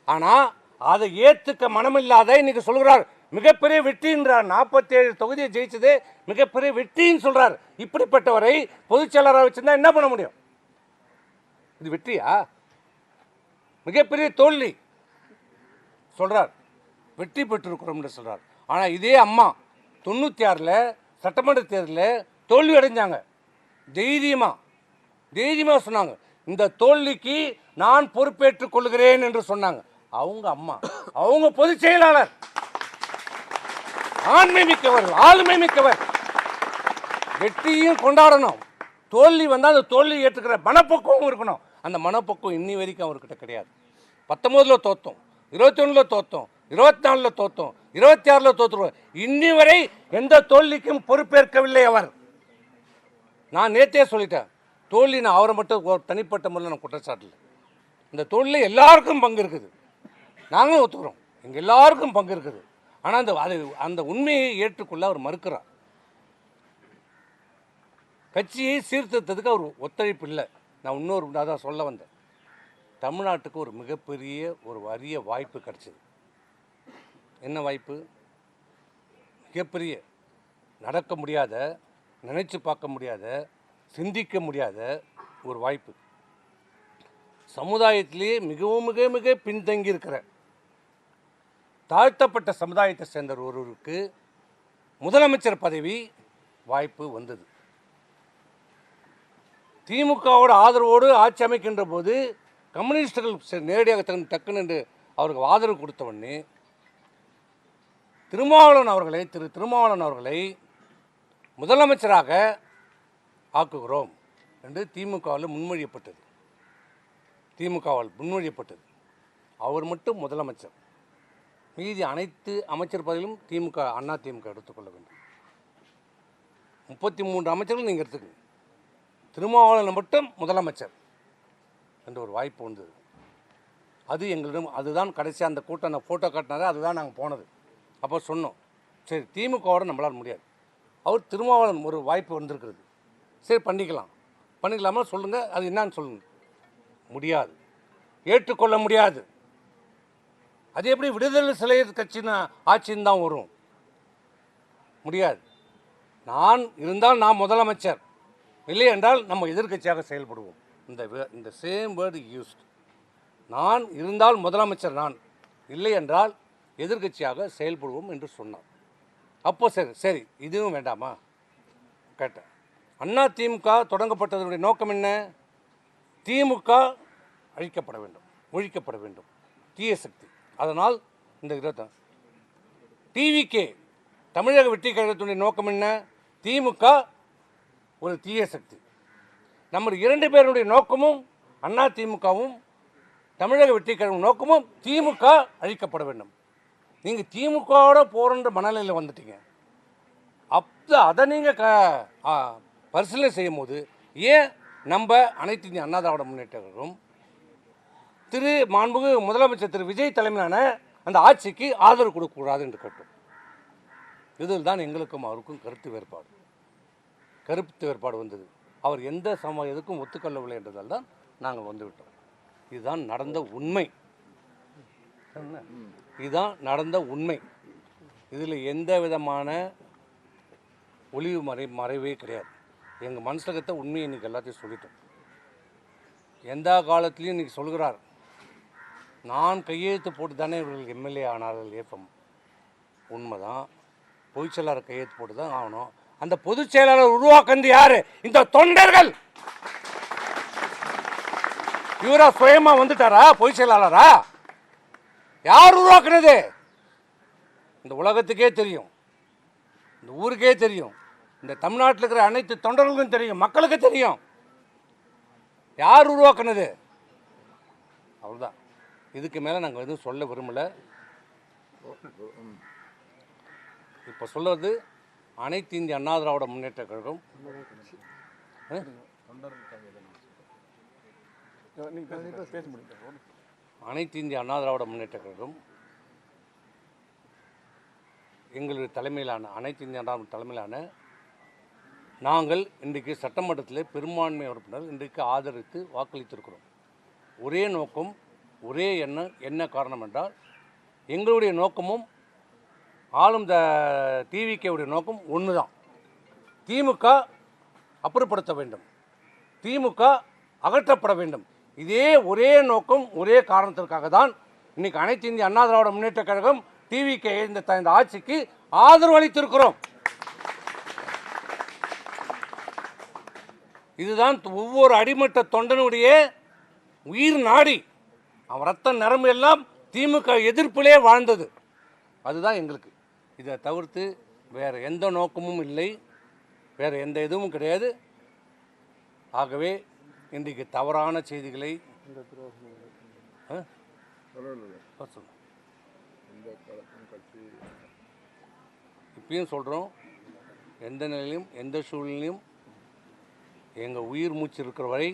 ஆனால் அதை ஏற்றுக்க மனமில்லாத இன்னைக்கு சொல்கிறார் மிகப்பெரிய வெற்றின்றார். 47 தொகுதியை ஜெயிச்சது மிகப்பெரிய வெற்றின்னு சொல்கிறார். இப்படிப்பட்டவரை பொதுச் செயலாளராக வச்சுருந்தா என்ன பண்ண முடியும்? இது வெற்றியா? மிகப்பெரிய தோல்வி சொல்கிறார். வெற்றி பெற்றிருக்கிறோம் என்று சொல்கிறார். ஆனால் இதே அம்மா 96 சட்டமன்ற தேர்தலில் தோல்வி அடைஞ்சாங்க. தைரியமாக சொன்னாங்க, இந்த தோல்விக்கு நான் பொறுப்பேற்றுக் கொள்கிறேன் என்று சொன்னாங்க. அவங்க அம்மா, அவங்க பொதுச் செயலாளர், ஆண்மை மிக்கவர், ஆளுமை மிக்கவர். வெற்றியும் கொண்டாடணும், தோல்வி வந்தால் அந்த தோல்வி ஏற்றுக்கிற மனப்பக்குவம் இருக்கணும். அந்த மனப்பக்குவம் இன்னி வரைக்கும் அவர்கிட்ட கிடையாது. 19 தோத்தோம், 21 தோத்தோம், 24 தோத்தோம், 26 தோற்றுருவோம். இன்னி வரை எந்த தோல்விக்கும் பொறுப்பேற்கவில்லை அவர். நான் நேற்றே சொல்லிட்டேன், தோல்வி நான் அவரை மட்டும் தனிப்பட்ட முறையில் நான் குற்றச்சாட்டில். இந்த தோல்வியில் எல்லாருக்கும் பங்கு இருக்குது, நாங்களும் ஒத்துக்கிறோம், எங்கள் எல்லாருக்கும் பங்கு இருக்குது. ஆனால் அந்த உண்மையை ஏற்றுக்கொள்ள அவர் மறுக்கிறார். கட்சியை சீர்திருத்தத்துக்கு அவர் ஒத்துழைப்பு இல்லை. நான் இன்னொரு அதான் சொல்ல வந்தேன், தமிழ்நாட்டுக்கு ஒரு மிகப்பெரிய ஒரு அரிய வாய்ப்பு கிடைச்சிது. என்ன வாய்ப்பு? மிகப்பெரிய, நடக்க முடியாத, நினைச்சு பார்க்க முடியாத, சிந்திக்க முடியாத ஒரு வாய்ப்பு. சமுதாயத்திலேயே மிகவும் மிக மிக பின்தங்கி இருக்கிற தாழ்த்தப்பட்ட சமுதாயத்தை சேர்ந்த ஒருவருக்கு முதலமைச்சர் பதவி வாய்ப்பு வந்தது. திமுகவோட ஆதரவோடு ஆட்சி அமைக்கின்ற போது கம்யூனிஸ்டுகள் நேரடியாக டக்குன்னு என்று அவருக்கு ஆதரவு கொடுத்த உடனே திரு திருமாவளவன் அவர்களை முதலமைச்சராக ஆக்குகிறோம் என்று திமுகவால் முன்மொழியப்பட்டது. அவர் மட்டும் முதலமைச்சர், மீதி அனைத்து அமைச்சர் பதவியிலும் அண்ணா திமுக எடுத்துக்கொள்ள வேண்டும். 33 அமைச்சர்கள் நீங்கள் எடுத்துக்கங்க, திருமாவளவன் மட்டும் முதலமைச்சர் என்ற ஒரு வாய்ப்பு வந்தது. அது எங்களிடம், அதுதான் கடைசி அந்த கூட்டம், அந்த ஃபோட்டோ காட்டினாரு, அதுதான் நாங்கள் போனது. அப்போ சொன்னோம், சரி திமுகவோட நம்மளால் முடியாது, அவர் திருமாவளவன் ஒரு வாய்ப்பு வந்திருக்கிறது, சரி பண்ணிக்கலாமா சொல்லுங்கள், அது என்னான்னு சொல்லுங்கள். முடியாது, ஏற்றுக்கொள்ள முடியாது. அது எப்படி விடுதலை சிறுத்தைகள் கட்சின்னு ஆட்சின்னு தான் வரும்? முடியாது. நான் இருந்தால் நான் முதலமைச்சர், இல்லை என்றால் நம்ம எதிர்கட்சியாக செயல்படுவோம். இந்த சேம் வேர்டு யூஸ்ட். நான் இருந்தால் முதலமைச்சர் நான், இல்லை என்றால் எதிர்கட்சியாக செயல்படுவோம் என்று சொன்னார். அப்போ சரி இதுவும் வேண்டாமா கேட்டேன். அண்ணா திமுக தொடங்கப்பட்டதனுடைய நோக்கம் என்ன? திமுக அழிக்கப்பட வேண்டும், ஒழிக்கப்பட வேண்டும், தீய சக்தி. அதனால் இந்த டிவிகே தமிழக வெற்றி கழகத்தினுடைய நோக்கம் என்ன? திமுக ஒரு தீய சக்தி. நம்ம 2 பேருடைய நோக்கமும், அண்ணா திமுகவும் தமிழக வெற்றி கழகம் நோக்கமும் திமுக அழிக்கப்பட வேண்டும். நீங்கள் திமுகவோட போகிற மனநிலையில் வந்துட்டீங்க. அப்போ அதை நீங்கள் பரிசீலனை செய்யும் போது ஏன் நம்ம அனைத்து இந்திய அண்ணா திராவிட முன்னேற்ற கழகம் மாண்புமிகு முதலமைச்சர் திரு விஜய் தலைமையிலான அந்த ஆட்சிக்கு ஆதரவு கொடுக்கக்கூடாது என்று கேட்டோம். இதில் தான் எங்களுக்கும் அவருக்கும் கருத்து வேறுபாடு வந்தது. அவர் எந்த எதுக்கும் ஒத்துக்கொள்ளவில்லை என்றதால் தான் நாங்கள் வந்துவிட்டோம். இதுதான் நடந்த உண்மை. இதுதான் நடந்த உண்மை. இதில் எந்த விதமான ஒளிவு மறைவே கிடையாது. எங்கள் மனசில் இருக்கிற உண்மையை இன்றைக்கி எல்லாத்தையும் சொல்லிட்டோம். எந்த காலத்துலேயும் இன்றைக்கி சொல்கிறார், நான் கையெழுத்து போட்டு தானே இவர்கள் எம்எல்ஏ ஆனார்கள். ஏஃபம் உண்மைதான், பொதுச் செயலாளர் கையெழுத்து போட்டு தான் ஆகணும். அந்த பொதுச் செயலாளர் உருவாக்குறது யார்? இந்த தொண்டர்கள். இவரா சுயமா வந்துட்டாரா பொதுச் செயலாளரா? யார் உருவாக்குனது? இந்த உலகத்துக்கே தெரியும், இந்த ஊருக்கே தெரியும், இந்த தமிழ்நாட்டில் இருக்கிற அனைத்து தொண்டர்களுக்கும் தெரியும், மக்களுக்கு தெரியும் யார் உருவாக்குனது. அவ்வளோதான். இதுக்கு மேலே நாங்கள் எதுவும் சொல்ல விரும்பலை. இப்போ சொல்வது அனைத்து இந்திய அண்ணா திராவிட முன்னேற்ற கழகம் அனைத்து இந்திய அண்ணா திராவிட முன்னேற்ற கழகம் எங்களுடைய தலைமையிலான அனைத்து இந்திய அண்ணா தலைமையிலான நாங்கள் இன்றைக்கு சட்டமன்றத்தில் பெரும்பான்மை உறுப்பினர் இன்றைக்கு ஆதரித்து வாக்களித்திருக்கிறோம். ஒரே நோக்கம், ஒரே எண்ணம். என்ன காரணம் என்றால் எங்களுடைய நோக்கமும் ஆளும் டிவிகேவுடைய நோக்கம் ஒன்று தான். திமுக அப்புறப்படுத்த வேண்டும், திமுக அகற்றப்பட வேண்டும். இதே ஒரே நோக்கம், ஒரே காரணத்திற்காக தான் இன்னைக்கு அனைத்து இந்திய அண்ணா திராவிட முன்னேற்ற கழகம் டிவிகே இந்த ஆட்சிக்கு ஆதரவு அளித்திருக்கிறோம். இதுதான் ஒவ்வொரு அடிமட்ட தொண்டனுடைய உயிர் நாடி. அவன் ரத்த நரம்பு எல்லாம் திமுக எதிர்ப்பிலே வாழ்ந்தது. அதுதான் எங்களுக்கு. இதை தவிர்த்து வேறு எந்த நோக்கமும் இல்லை, வேறு எந்த இதுவும் கிடையாது. ஆகவே இன்றைக்கு தவறான செய்திகளை இப்பயும் சொல்கிறோம். எந்த நிலையிலும் எந்த சூழ்நிலையும் எங்கள் உயிர் மூச்சு இருக்கிற வரை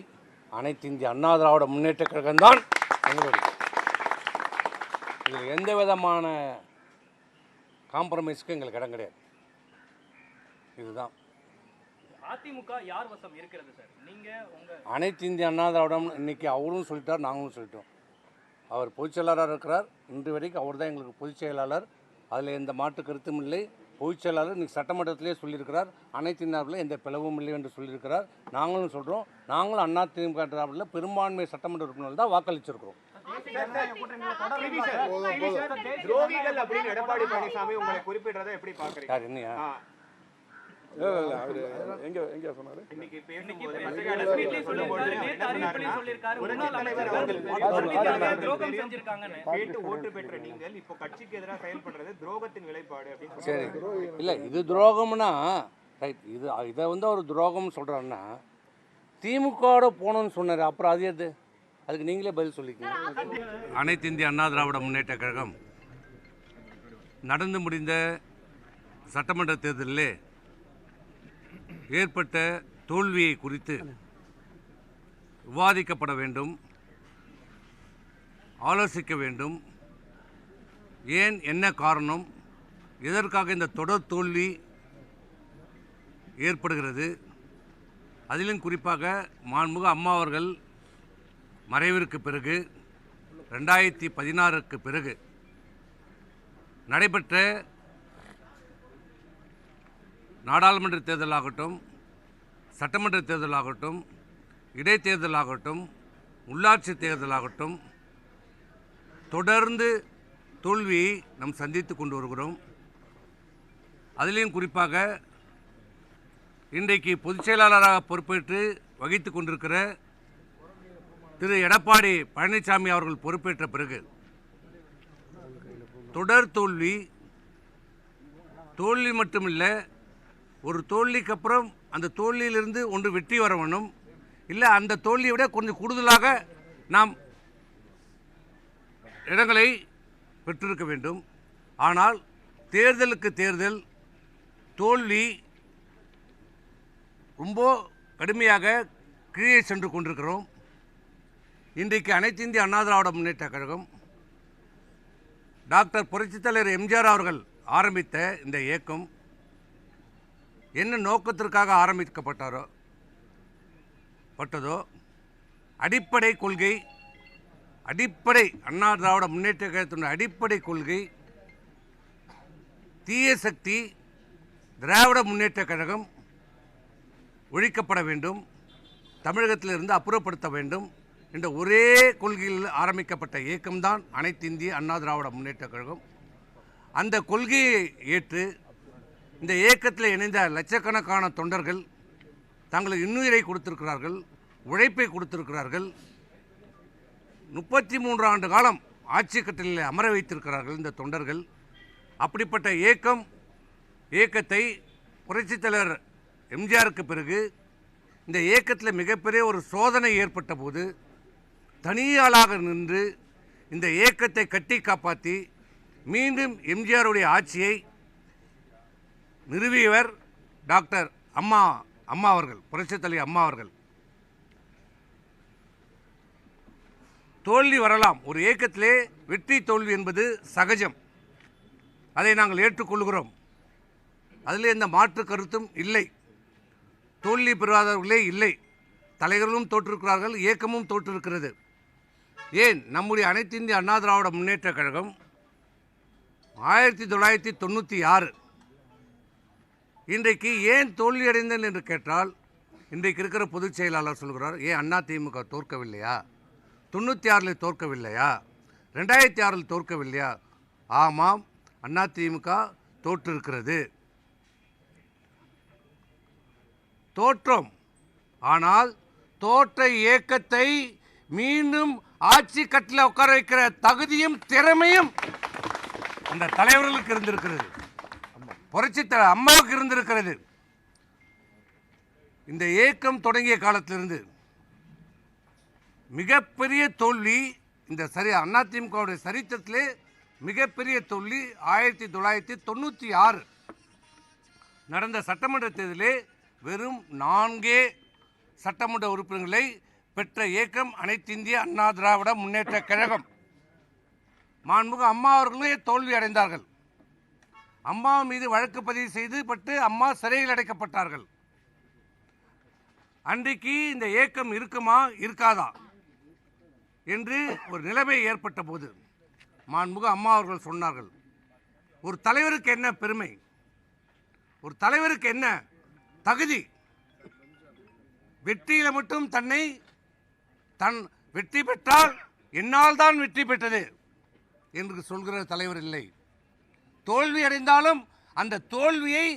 அனைத்து இந்திய அண்ணா திராவிட முன்னேற்ற கழகம்தான் எங்களுடைய. இதில் எந்த விதமான காம்ப்ரமைஸ்க்கு எங்களுக்கு இடம் கிடையாது. இதுதான். அதிமுக யார் வசம் இருக்கிறது சார்? நீங்க உங்க அனைத்து இந்திய அண்ணா திராவிடம் இன்னைக்கு அவரும் சொல்லிட்டார், நாங்களும் சொல்லிட்டோம். அவர் பொதுச் செயலாளராக இருக்கிறார். இன்று வரைக்கும் அவர் தான் எங்களுக்கு பொதுச் செயலாளர். அதில் எந்த மாற்று கருத்தும் இல்லை. பொதுச் செயலாளர் இன்றைக்கி சட்டமன்றத்திலே சொல்லியிருக்கிறார், அனைத்து இந்தியாவில் எந்த பிளவும் இல்லை என்று சொல்லியிருக்கிறார். நாங்களும் சொல்கிறோம். நாங்களும் அண்ணா திமுக திராவிடத்தில் பெரும்பான்மை சட்டமன்ற உறுப்பினர்கள் தான் வாக்களிச்சிருக்கிறோம். துரோகிகள் அப்படின்னு எடப்பாடி பழனிசாமி உங்களை குறிப்பிடுறதை எப்படி பார்க்குறீங்க? யார் என்னையா? சரி, இல்லை இது துரோகம்னா ரைட். இதை ஒரு துரோகம்னு சொல்கிறாருன்னா திமுகவோட போகணும்னு சொன்னார். அப்புறம் அது எது? அதுக்கு நீங்களே பதில் சொல்லிக்கங்க. அனைத்து இந்திய அண்ணா திராவிட முன்னேற்ற கழகம் நடந்து முடிந்த சட்டமன்ற தேர்தலிலே ஏற்பட்ட தோல்வியை குறித்து விவாதிக்கப்பட வேண்டும், ஆலோசிக்க வேண்டும். ஏன், என்ன காரணம், எதற்காக இந்த தொடர் தோல்வி ஏற்படுகிறது? அதிலும் குறிப்பாக மாண்புமிகு அம்மா அவர்கள் மறைவிற்கு பிறகு 2016க்கு பிறகு நடைபெற்ற நாடாளுமன்ற தேர்தலாகட்டும், சட்டமன்ற தேர்தலாகட்டும், இடைத்தேர்தலாகட்டும், உள்ளாட்சி தேர்தலாகட்டும், தொடர்ந்து தோல்வியை நாம் சந்தித்து கொண்டு வருகிறோம். அதிலையும் குறிப்பாக இன்றைக்கு பொதுச் செயலாளராக பொறுப்பேற்று வகித்து கொண்டிருக்கிற திரு எடப்பாடி பழனிசாமி அவர்கள் பொறுப்பேற்ற பிறகு தொடர் தோல்வி மட்டுமில்லை, ஒரு தோல்விக்கு அப்புறம் அந்த தோல்வியிலிருந்து ஒன்று வெற்றி வர வேணும், இல்லை அந்த தோல்வியை விட கொஞ்சம் கூடுதலாக நாம் இடங்களை பெற்றிருக்க வேண்டும். ஆனால் தேர்தலுக்கு தேர்தல் தோல்வி ரொம்ப கடுமையாக கீழே சென்று கொண்டிருக்கிறோம். இன்றைக்கு அனைத்து இந்திய அண்ணா திராவிட முன்னேற்ற கழகம் டாக்டர் புரட்சித் தலைவர் எம்ஜிஆர் அவர்கள் ஆரம்பித்த இந்த இயக்கம் என்ன நோக்கத்திற்காக ஆரம்பிக்கப்பட்டதோ அடிப்படை கொள்கை அடிப்படை அண்ணா திராவிட முன்னேற்ற கழகத்தினுடைய அடிப்படை கொள்கை தீய சக்தி திராவிட முன்னேற்ற கழகம் ஒழிக்கப்பட வேண்டும், தமிழகத்திலிருந்து அப்புறப்படுத்த வேண்டும் என்ற ஒரே கொள்கையில் ஆரம்பிக்கப்பட்ட இயக்கம்தான் அனைத்து இந்திய அண்ணா திராவிட முன்னேற்ற கழகம். அந்த கொள்கையை ஏற்று இந்த இயக்கத்தில் இணைந்த லட்சக்கணக்கான தொண்டர்கள் தங்களுக்கு இன்னுயிரை கொடுத்திருக்கிறார்கள், உழைப்பை கொடுத்திருக்கிறார்கள். 33 ஆண்டு காலம் ஆட்சி கட்டளையில் அமர வைத்திருக்கிறார்கள் இந்த தொண்டர்கள். அப்படிப்பட்ட இயக்கத்தை புரட்சித் தலைவர் எம்ஜிஆருக்கு பிறகு இந்த இயக்கத்தில் மிகப்பெரிய ஒரு சோதனை ஏற்பட்ட போது தனியாளாக நின்று இந்த இயக்கத்தை கட்டி காப்பாற்றி மீண்டும் எம்ஜிஆருடைய ஆட்சியை நிறுவியவர் டாக்டர் அம்மா அவர்கள், புரட்சித் தலைவர் அம்மா அவர்கள். தோல்வி வரலாம், ஒரு இயக்கத்திலே வெற்றி தோல்வி என்பது சகஜம், அதை நாங்கள் ஏற்றுக்கொள்கிறோம். அதில் எந்த மாற்று கருத்தும் இல்லை. தோல்வி பெறாதவர்களே இல்லை, தலைவர்களும் தோற்றிருக்கிறார்கள், இயக்கமும் தோற்றிருக்கிறது. ஏன் நம்முடைய அனைத்து இந்திய அண்ணா திராவிட முன்னேற்ற கழகம் 1996 இன்றைக்கு ஏன் தோல்வியடைந்தேன் என்று கேட்டால், இன்றைக்கு இருக்கிற பொதுச் செயலாளர் சொல்கிறார், ஏன் அதிமுக தோற்கவில்லையா, 96 தோற்கவில்லையா, 2006 தோற்கவில்லையா? ஆமாம், அதிமுக தோற்றிருக்கிறது, தோற்றம். ஆனால் தோற்ற இயக்கத்தை மீண்டும் ஆட்சி கட்டில் உட்கார வைக்கிற தகுதியும் திறமையும் அந்த தலைவர்களுக்கு இருந்திருக்கிறது, புரட்சித் தலைவர் அம்மாவுக்கு இருந்திருக்கிறது. இந்த இயக்கம் தொடங்கிய காலத்திலிருந்து மிகப்பெரிய தோல்வி இந்த அதிமுகவுடைய சரித்திரத்திலே மிகப்பெரிய தோல்வி 1996 நடந்த சட்டமன்ற தேர்தலிலே வெறும் 4 சட்டமன்ற உறுப்பினர்களை பெற்ற இயக்கம் அனைத்து இந்திய அண்ணா திராவிட முன்னேற்ற கழகம். மாண்புமிகு அம்மா அவர்களே தோல்வி அடைந்தார்கள். அம்மா மீது வழக்கு பதிவு செய்து அம்மா சிறையில் அடைக்கப்பட்டார்கள். அன்றைக்கு இந்த இயக்கம் இருக்குமா இருக்காதா என்று ஒரு நிலைமை ஏற்பட்ட போது மாண்புமிகு அம்மா அவர்கள் சொன்னார்கள், ஒரு தலைவருக்கு என்ன பெருமை, ஒரு தலைவருக்கு என்ன தகுதி, வெற்றியில மட்டும் தன் வெற்றி பெற்றால் என்னால் தான் வெற்றி பெற்றது என்று சொல்கிற தலைவர் இல்லை. தோல்வி அடைந்தாலும் அந்த தோல்வியை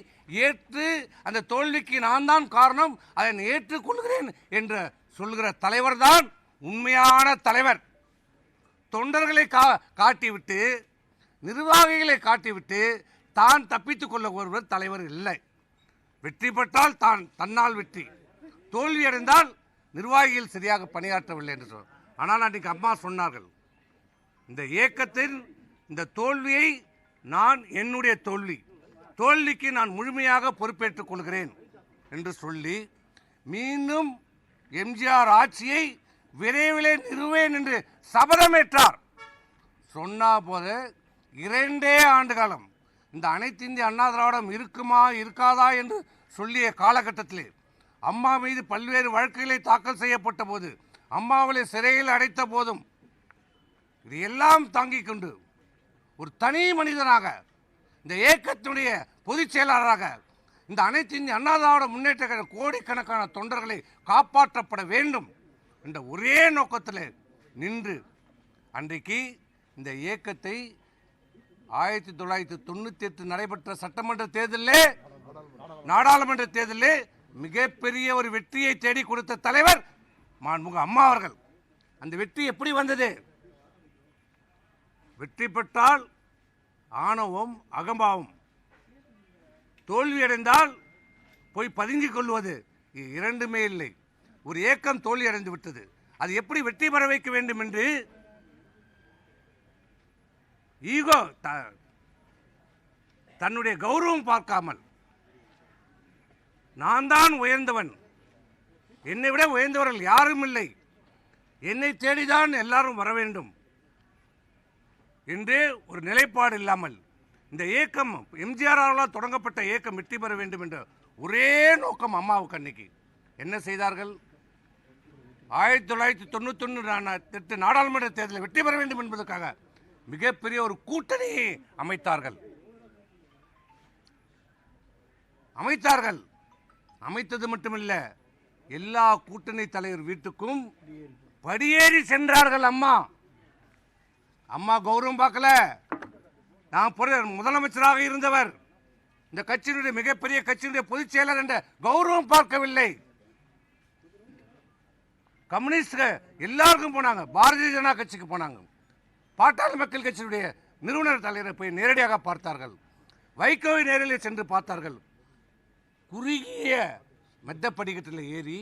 ஏற்று அந்த தோல்விக்கு நான் தான் காரணம், அதை ஏற்றுக்கொள்கிறேன் என்று சொல்கிற தலைவர் தான் உண்மையான தலைவர். தொண்டர்களை காட்டிவிட்டு நிர்வாகிகளை காட்டிவிட்டு தான் தப்பித்துக் கொள்ள ஒருவர் தலைவர் இல்லை. வெற்றி பெற்றால் தன்னால் வெற்றி, தோல்வி அடைந்தால் நிர்வாகிகள் சரியாக பணியாற்றவில்லை என்று சொன்னார். ஆனால் அன்றைக்கு அம்மா சொன்னார்கள், இந்த இயக்கத்தின் இந்த தோல்வியை நான் என்னுடைய தோல்விக்கு நான் முழுமையாக பொறுப்பேற்றுக் கொள்கிறேன் என்று சொல்லி மீண்டும் எம்ஜிஆர் ஆட்சியை விரைவிலே நிறுவேன் என்று சபதமேற்றார். சொன்ன போது 2 ஆண்டு காலம் இந்த அனைத்து இந்திய அண்ணா திராவிடம் இருக்குமா இருக்காதா என்று சொல்லிய காலகட்டத்திலே அம்மா மீது பல்வேறு வழக்குகளை தாக்கல் செய்யப்பட்ட போது, அம்மாவை சிறையில் அடைத்த போதும் இதையெல்லாம் தாங்கிக் கொண்டு ஒரு தனி மனிதனாக இந்த இயக்கத்தினுடைய பொதுச் செயலாளராக இந்த அனைத்து இந்திய அண்ணா திராவிட முன்னேற்ற கழக கோடிக்கணக்கான தொண்டர்களை காப்பாற்றப்பட வேண்டும் என்ற ஒரே நோக்கத்தில் நின்று அன்றைக்கு இந்த இயக்கத்தை 1998 நடைபெற்ற சட்டமன்ற தேர்தலிலே நாடாளுமன்ற தேர்தலிலே மிகப்பெரிய ஒரு வெற்றியை தேடி கொடுத்த தலைவர் மாண்புமிகு அம்மா அவர்கள். அந்த வெற்றி எப்படி வந்தது? வெற்றி பெற்றால் ஆணவம் அகம்பாவம், தோல்வியடைந்தால் போய் பதுங்கிக் கொள்வது, இரண்டுமே இல்லை. ஒரு இயக்கம் தோல்வியடைந்து விட்டது, அது எப்படி வெற்றி பெற வைக்க வேண்டும் என்று ஈகோ தன்னுடைய கௌரவம் பார்க்காமல் நான் தான் உயர்ந்தவன், என்னை விட உயர்ந்தவர்கள் யாரும் இல்லை, என்னை தேடிதான் எல்லாரும் வர வேண்டும் என்றே ஒரு நிலைப்பாடு இல்லாமல் இந்த இயக்கம் எம்ஜிஆர் அவர்களால் தொடங்கப்பட்ட இயக்கம் வெற்றி பெற வேண்டும் என்ற ஒரே நோக்கம் அம்மாவுக்கு அன்னைக்கு என்ன செய்தார்கள்? 1998 நாடாளுமன்ற தேர்தலில் வெற்றி பெற வேண்டும் என்பதற்காக மிகப்பெரிய ஒரு கூட்டணியை அமைத்தார்கள். அமைத்தது மட்டுமில்ல, எல்லா கூட்டணி தலைவர் வீட்டுக்கும் படியேறி சென்றார்கள். அம்மா கௌரவம் பார்க்கல. நான் முதலமைச்சராக இருந்தவர், இந்த கட்சியினுடைய மிகப்பெரிய கட்சியினுடைய பொதுச் செயலர் என்ற கௌரவம் பார்க்கவில்லை. கம்யூனிஸ்ட் எல்லாருக்கும் போனாங்க, பாரதிய ஜனதா கட்சிக்கு போனாங்க, பாட்டாளி மக்கள் கட்சியுடைய நிறுவனர் தலைவரை போய் நேரடியாக பார்த்தார்கள், வைகோவை நேரில் சென்று பார்த்தார்கள். குறுகிய மெத்தப்படிக்கட்டில் ஏறி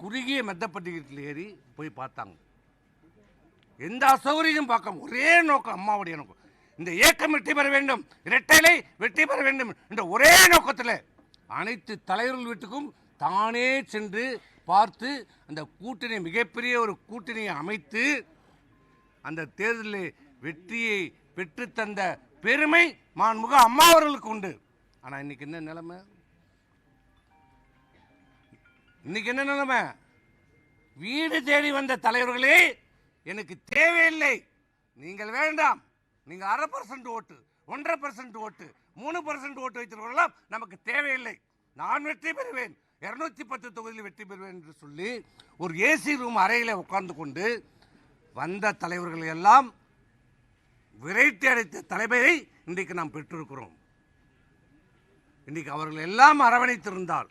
குறுகிய மெத்தப்படிக்கட்டில் ஏறி போய் பார்த்தாங்க. எந்த அசௌகரியம் பார்க்க ஒரே நோக்கம், அம்மாவுடைய நோக்கம், இந்த இயக்கம் வெற்றி பெற வேண்டும், இரட்டைலை வெற்றி பெற வேண்டும் என்ற ஒரே நோக்கத்தில் அனைத்து தலைவர்கள் வீட்டுக்கும் தானே சென்று பார்த்து அந்த கூட்டணி மிகப்பெரிய ஒரு கூட்டணியை அமைத்து அந்த தேர்தலில் வெற்றியை பெற்று தந்த பெருமை மாண்புமிகு அம்மா அவர்களுக்கு உண்டு. ஆனால் இன்னைக்கு என்ன நிலைமை? வீடு தேடி வந்த தலைவர்களே எனக்கு தேவையில்லை, நீங்கள் வேண்டாம், நீங்க 1/2% ஓட்டு, 1.5% ஓட்டு, 3% ஓட்டு வைத்திருக்கலாம், நமக்கு தேவையில்லை, நான் வெற்றி பெறுவேன், 210 தொகுதியில் வெற்றி பெறுவேன் என்று சொல்லி ஒரு ஏசி ரூம் அறையில் உட்கார்ந்து கொண்டு வந்த தலைவர்கள் எல்லாம் விரட்டி அடைத்த தலைமையை இன்றைக்கு நாம் பெற்றிருக்கிறோம். இன்றைக்கு அவர்கள் எல்லாம் அரவணைத்திருந்தால்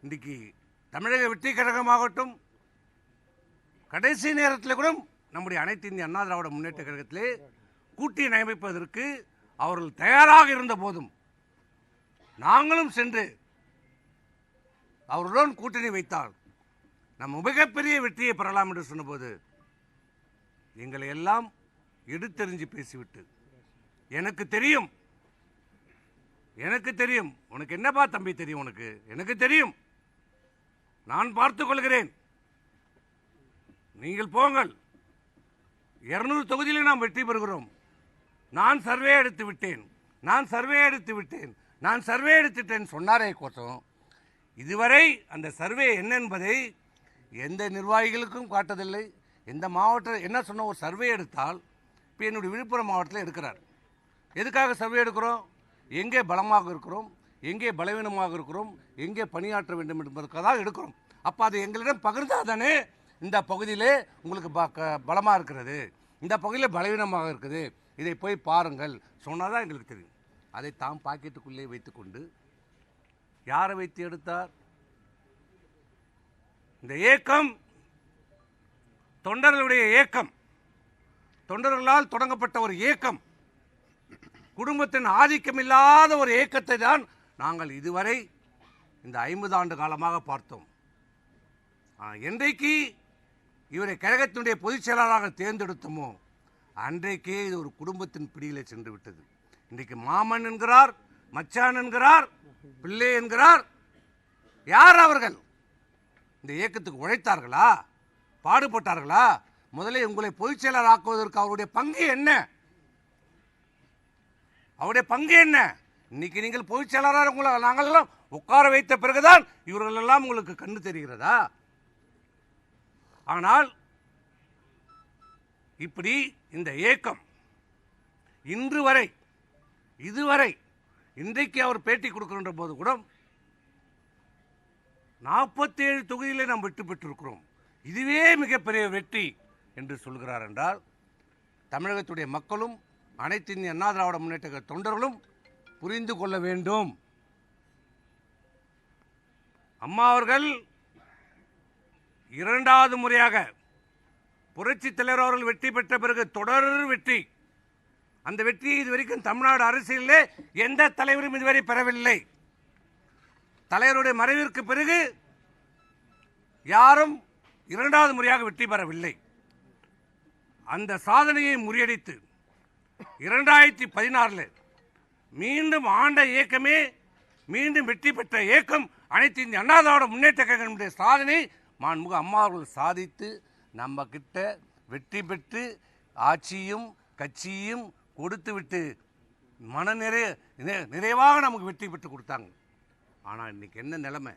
இன்றைக்கு தமிழக வெற்றி கழகமாகட்டும், கடைசி நேரத்தில் கூட நம்முடைய அனைத்து இந்திய அண்ணா திராவிட முன்னேற்ற கழகத்திலே கூட்டணி அமைப்பதற்கு அவர்கள் தயாராக இருந்த போதும் நாங்களும் சென்று அவர்களுடன் கூட்டணி வைத்தால் நம்ம மிகப்பெரிய வெற்றியை பெறலாம் என்று சொன்னபோது எங்களை எல்லாம் எடுத்தெறிஞ்சு பேசிவிட்டு, எனக்கு தெரியும், உனக்கு என்னப்பா தம்பி தெரியும், எனக்கு தெரியும், நான் பார்த்துக் கொள்கிறேன், நீங்கள் போங்கள், 200 தொகுதியில் நாம் வெற்றி பெறுகிறோம், நான் சர்வே எடுத்து விட்டேன் சொன்னாரே கோசம் இதுவரை அந்த சர்வே என்ன என்பதை எந்த நிர்வாகிகளுக்கும் காட்டதில்லை. எந்த மாவட்டம் என்ன சொன்ன, ஒரு சர்வே எடுத்தால் இப்போ என்னுடைய விழுப்புரம் மாவட்டத்தில் எடுக்கிறார். எதுக்காக சர்வே எடுக்கிறோம்? எங்கே பலமாக இருக்கிறோம், எங்கே பலவீனமாக இருக்கிறோம், எங்கே பணியாற்ற வேண்டும் என்பதற்காக தான் எடுக்கிறோம். அப்போ அது எங்களிடம் பகிர்ந்தாதானே இந்த பகுதியிலே உங்களுக்கு பலமாக இருக்கிறது, இந்த பகுதியில் பலவீனமாக இருக்குது, இதை போய் பாருங்கள் சொன்னால் தான் எங்களுக்கு தெரியும். அதை தாம் பாக்கெட்டுக்குள்ளே வைத்துக்கொண்டு யாரை வைத்து எடுத்தார்? இந்த இயக்கம் தொண்டர்களுடைய இயக்கம், தொண்டர்களால் தொடங்கப்பட்ட ஒரு இயக்கம், குடும்பத்தின் ஆதிக்கம் இல்லாத ஒரு இயக்கத்தை தான் நாங்கள் இதுவரை இந்த 50 ஆண்டு காலமாக பார்த்தோம். என்றைக்கு இவரை கழகத்தினுடைய பொதுச் செயலாளராக தேர்ந்தெடுத்தோமோ அன்றைக்கே இது ஒரு குடும்பத்தின் பிடியிலே சென்று விட்டது. இன்றைக்கு மாமன் என்கிறார், மச்சான் என்கிறார், பிள்ளை என்கிறார். யார் அவர்கள்? இந்த இயக்கத்துக்கு உழைத்தார்களா, பாடுபட்டார்களா? முதலில் உங்களை பொதுச் செயலர் ஆக்குவதற்கு அவருடைய பங்கு என்ன? இன்னைக்கு நீங்கள் பொதுச் செயலராக உங்களை நாங்கள் எல்லாம் உட்கார வைத்த பிறகுதான் இவர்கள் எல்லாம் உங்களுக்கு கண்ணு தெரிகிறதா? ஆனால் இப்படி இந்த இயக்கம் இதுவரை இன்றைக்கு அவர் பேட்டி கொடுக்கின்ற போது கூட 47 தொகுதியிலே நாம் வெற்றி பெற்றிருக்கிறோம், இதுவே மிகப்பெரிய வெற்றி என்று சொல்கிறார் என்றால் தமிழகத்துடைய மக்களும் அனைத்து இந்திய அண்ணா திராவிட முன்னேற்ற தொண்டர்களும் புரிந்து கொள்ள வேண்டும். அம்மா அவர்கள் 2வது முறையாக புரட்சித் தலைவர் அவர்கள் வெற்றி பெற்ற பிறகு தொடர் வெற்றி. அந்த வெற்றியை இதுவரைக்கும் தமிழ்நாடு அரசியலிலே எந்த தலைவரும் இதுவரை பெறவில்லை. தலைவருடைய மறைவிற்கு பிறகு யாரும் 2வது முறையாக வெற்றி பெறவில்லை. அந்த சாதனையை முறியடித்து 2016 மீண்டும் ஆண்ட இயக்கமே, மீண்டும் வெற்றி பெற்ற இயக்கம் அனைத்து இந்திய அண்ணா திராவிட முன்னேற்ற கழகத்தினுடைய சாதனை மாண்புமிகு அம்மா அவர்கள் சாதித்து நம்ம கிட்ட வெற்றி பெற்று ஆட்சியும் கட்சியும் கொடுத்து விட்டு நிறைவாக நமக்கு வெற்றி பெற்று கொடுத்தாங்க. ஆனால் இன்னைக்கு என்ன நிலைமை?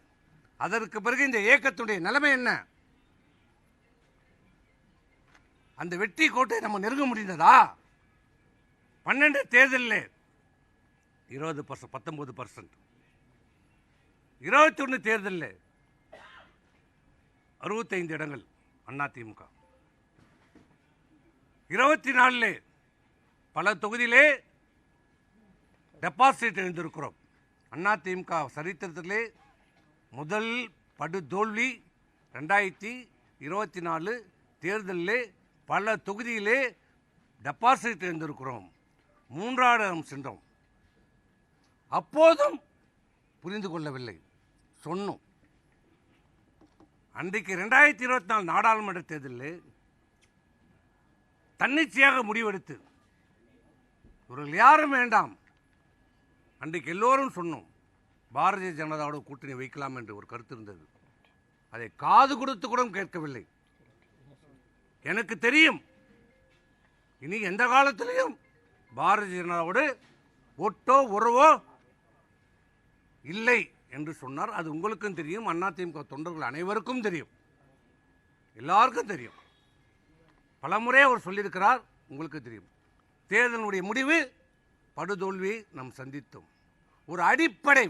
அதற்கு பிறகு இந்த இயக்கத்துடைய நிலைமை என்ன? அந்த வெற்றி கோட்டை நம்ம நெருங்க முடிந்ததா? 12 தேர்தலில் 20%, 19%, 21 தேர்தலில் 65 இடங்கள் அதிமுக, 24 பல தொகுதியிலே டெபாசிட் எழுந்திருக்கிறோம். அதிமுக சரித்திரத்திலே முதல் படுதோல்வி 2024 தேர்தலிலே பல தொகுதியிலே டெபாசிட் எழுந்திருக்கிறோம். 3வது இடம் சென்றோம். அப்போதும் புரிந்து கொள்ளவில்லை. சொன்னோம். அன்றைக்கு 2024 நாடாளுமன்ற தேர்தலில் தன்னிச்சையாக முடிவெடுத்து இவர்கள் யாரும் வேண்டாம். அன்றைக்கு எல்லோரும் சொன்னோம், பாரதிய ஜனதாவோட கூட்டணி வைக்கலாம் என்று ஒரு கருத்து இருந்தது. அதை காது கொடுத்து கூட கேட்கவில்லை. எனக்கு தெரியும், இனி எந்த காலத்திலையும் பாரதிய ஜனதாவோடு ஒட்டோ உறவோ இல்லை என்று சொன்னார். அது உங்களுக்கும் தெரியும், அதிமுக தொண்டர்கள் அனைவருக்கும் தெரியும், எல்லாருக்கும் தெரியும். பலமுறை அவர் சொல்லியிருக்கிறார், உங்களுக்கு தெரியும். தேர்தலுடைய முடிவு படுதோல்வியை நாம் சந்தித்தோம். ஒரு அடிப்படை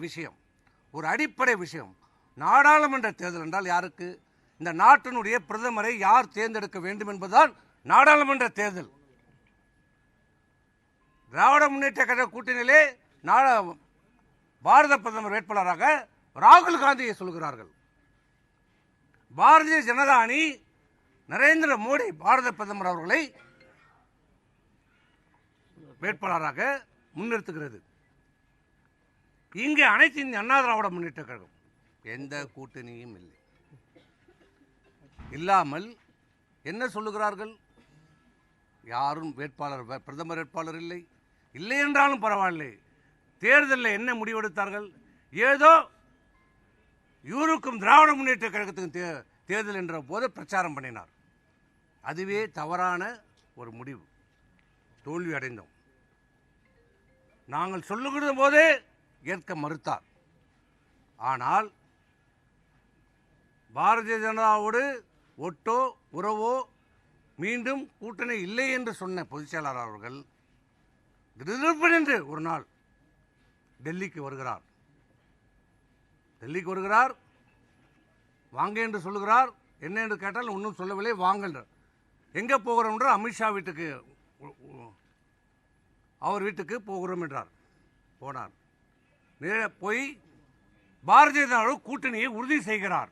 விஷயம் நாடாளுமன்ற தேர்தல் என்றால் யாருக்கு? இந்த நாட்டினுடைய பிரதமரை யார் தேர்ந்தெடுக்க வேண்டும் என்பதுதான் நாடாளுமன்ற தேர்தல். திராவிட முன்னேற்ற கழக கூட்டணியிலே பாரத பிரதமர் வேட்பாளராக ராகுல் காந்தியை சொல்கிறார்கள். பாரதிய ஜனதா அணி நரேந்திர மோடி பாரத பிரதமர் அவர்களை வேட்பாளராக முன்னிறுத்துகிறது. இங்கே அனைத்து இந்திய அண்ணா திராவிட முன்னேற்ற கழகம் எந்த கூட்டணியும் இல்லை. இல்லாமல் என்ன சொல்லுகிறார்கள்? யாரும் வேட்பாளர், பிரதமர் வேட்பாளர் இல்லை. இல்லை என்றாலும் பரவாயில்லை. தேர்தலில் என்ன முடிவெடுத்தார்கள்? ஏதோ இவருக்கும் திராவிட முன்னேற்ற கழகத்துக்கும் தேர்தல் என்ற போது பிரச்சாரம் பண்ணினார். அதுவே தவறான ஒரு முடிவு. தோல்வி அடைந்தோம். நாங்கள் சொல்லுகிற போதே ஏற்க மறுத்தார். ஆனால் பாரதிய ஜனதாவோடு ஒட்டோ உறவோ மீண்டும் கூட்டணி இல்லை என்று சொன்ன பொதுச் செயலாளர் அவர்கள் திடீரென்று ஒரு நாள் டெல்லிக்கு வருகிறார். வாங்க என்று சொல்லுகிறார். என்ன என்று கேட்டால் ஒன்றும் சொல்லவில்லை. வாங்க எங்கே போகிறோம் என்றால் அமித்ஷா வீட்டுக்கு, அவர் வீட்டுக்கு போகிறோம் என்றார். போனார். நேர போய் பாரதிய ஜனதா கூட்டணியை உறுதி செய்கிறார்.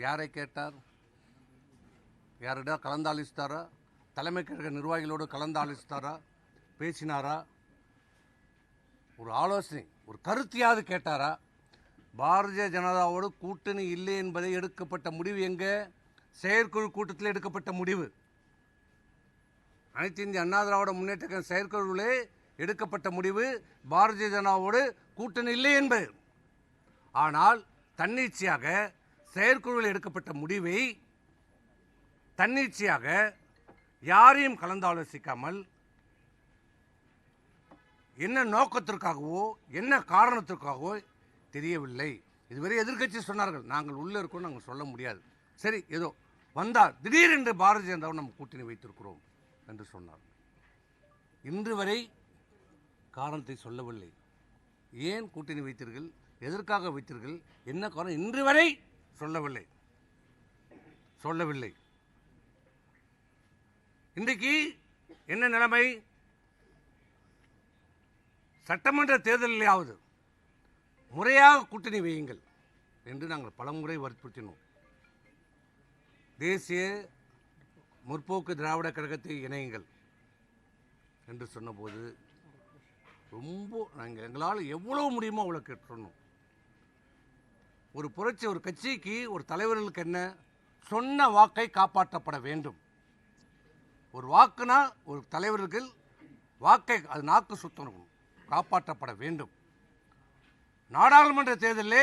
யாரை கேட்டார்? யாரிடம் கலந்தாலோசித்தாரா? தலைமை கழக நிர்வாகிகளோடு கலந்தாலோசித்தாரா? பேசினாரா? ஒரு ஆலோசனை, ஒரு கருத்தையாவது கேட்டாரா? பாரதிய ஜனதாவோடு கூட்டணி இல்லை என்பதை எடுக்கப்பட்ட முடிவு எங்கே? செயற்குழு கூட்டத்தில் எடுக்கப்பட்ட முடிவு. அனைத்து இந்திய அண்ணா திராவிட முன்னேற்ற கழக செயற்குழுவிலே எடுக்கப்பட்ட முடிவு பாரதிய ஜனதாவோடு கூட்டணி இல்லை என்பது. ஆனால் தன்னிச்சையாக செயற்குழுவில் எடுக்கப்பட்ட முடிவை தன்னிச்சையாக யாரையும் கலந்தாலோசிக்காமல் என்ன நோக்கத்திற்காகவோ என்ன காரணத்திற்காகவோ தெரியவில்லை. இதுவரை எதிர்க்கட்சி சொன்னார்கள், நாங்கள் உள்ளே இருக்கோம், நாங்கள் சொல்ல முடியாது. சரி, ஏதோ வந்தால் திடீரென்று பாரதிய ஜனதாவை நம்ம கூட்டணி வைத்திருக்கிறோம் என்று சொன்னார். இன்று வரை காரணத்தை சொல்லவில்லை. ஏன் கூட்டணி வைத்தீர்கள், எதற்காக வைத்தீர்கள், என்ன காரணம், இன்று வரை சொல்லவில்லை. இன்றைக்கு என்ன நிலைமை? சட்டமன்ற தேர்தலிலாவது முறையாக கூட்டணி வையுங்கள் என்று நாங்கள் பலமுறை வற்புறுத்தினோம். தேசிய முற்போக்கு திராவிட கழகத்தை இணையுங்கள் என்று சொன்னபோது ரொம்ப நாங்கள் எங்களால் எவ்வளோ முடியுமோ அவ்வளோ சொன்னோம். ஒரு புரட்சி, ஒரு கட்சிக்கு, ஒரு தலைவர்களுக்கு என்ன, சொன்ன வாக்கை காப்பாற்றப்பட வேண்டும். ஒரு வாக்குனா ஒரு தலைவர்கள் வாக்கை, அது நாக்கு சுத்தம் காப்பாற்றப்பட வேண்டும். நாடாளுமன்ற தேர்தலிலே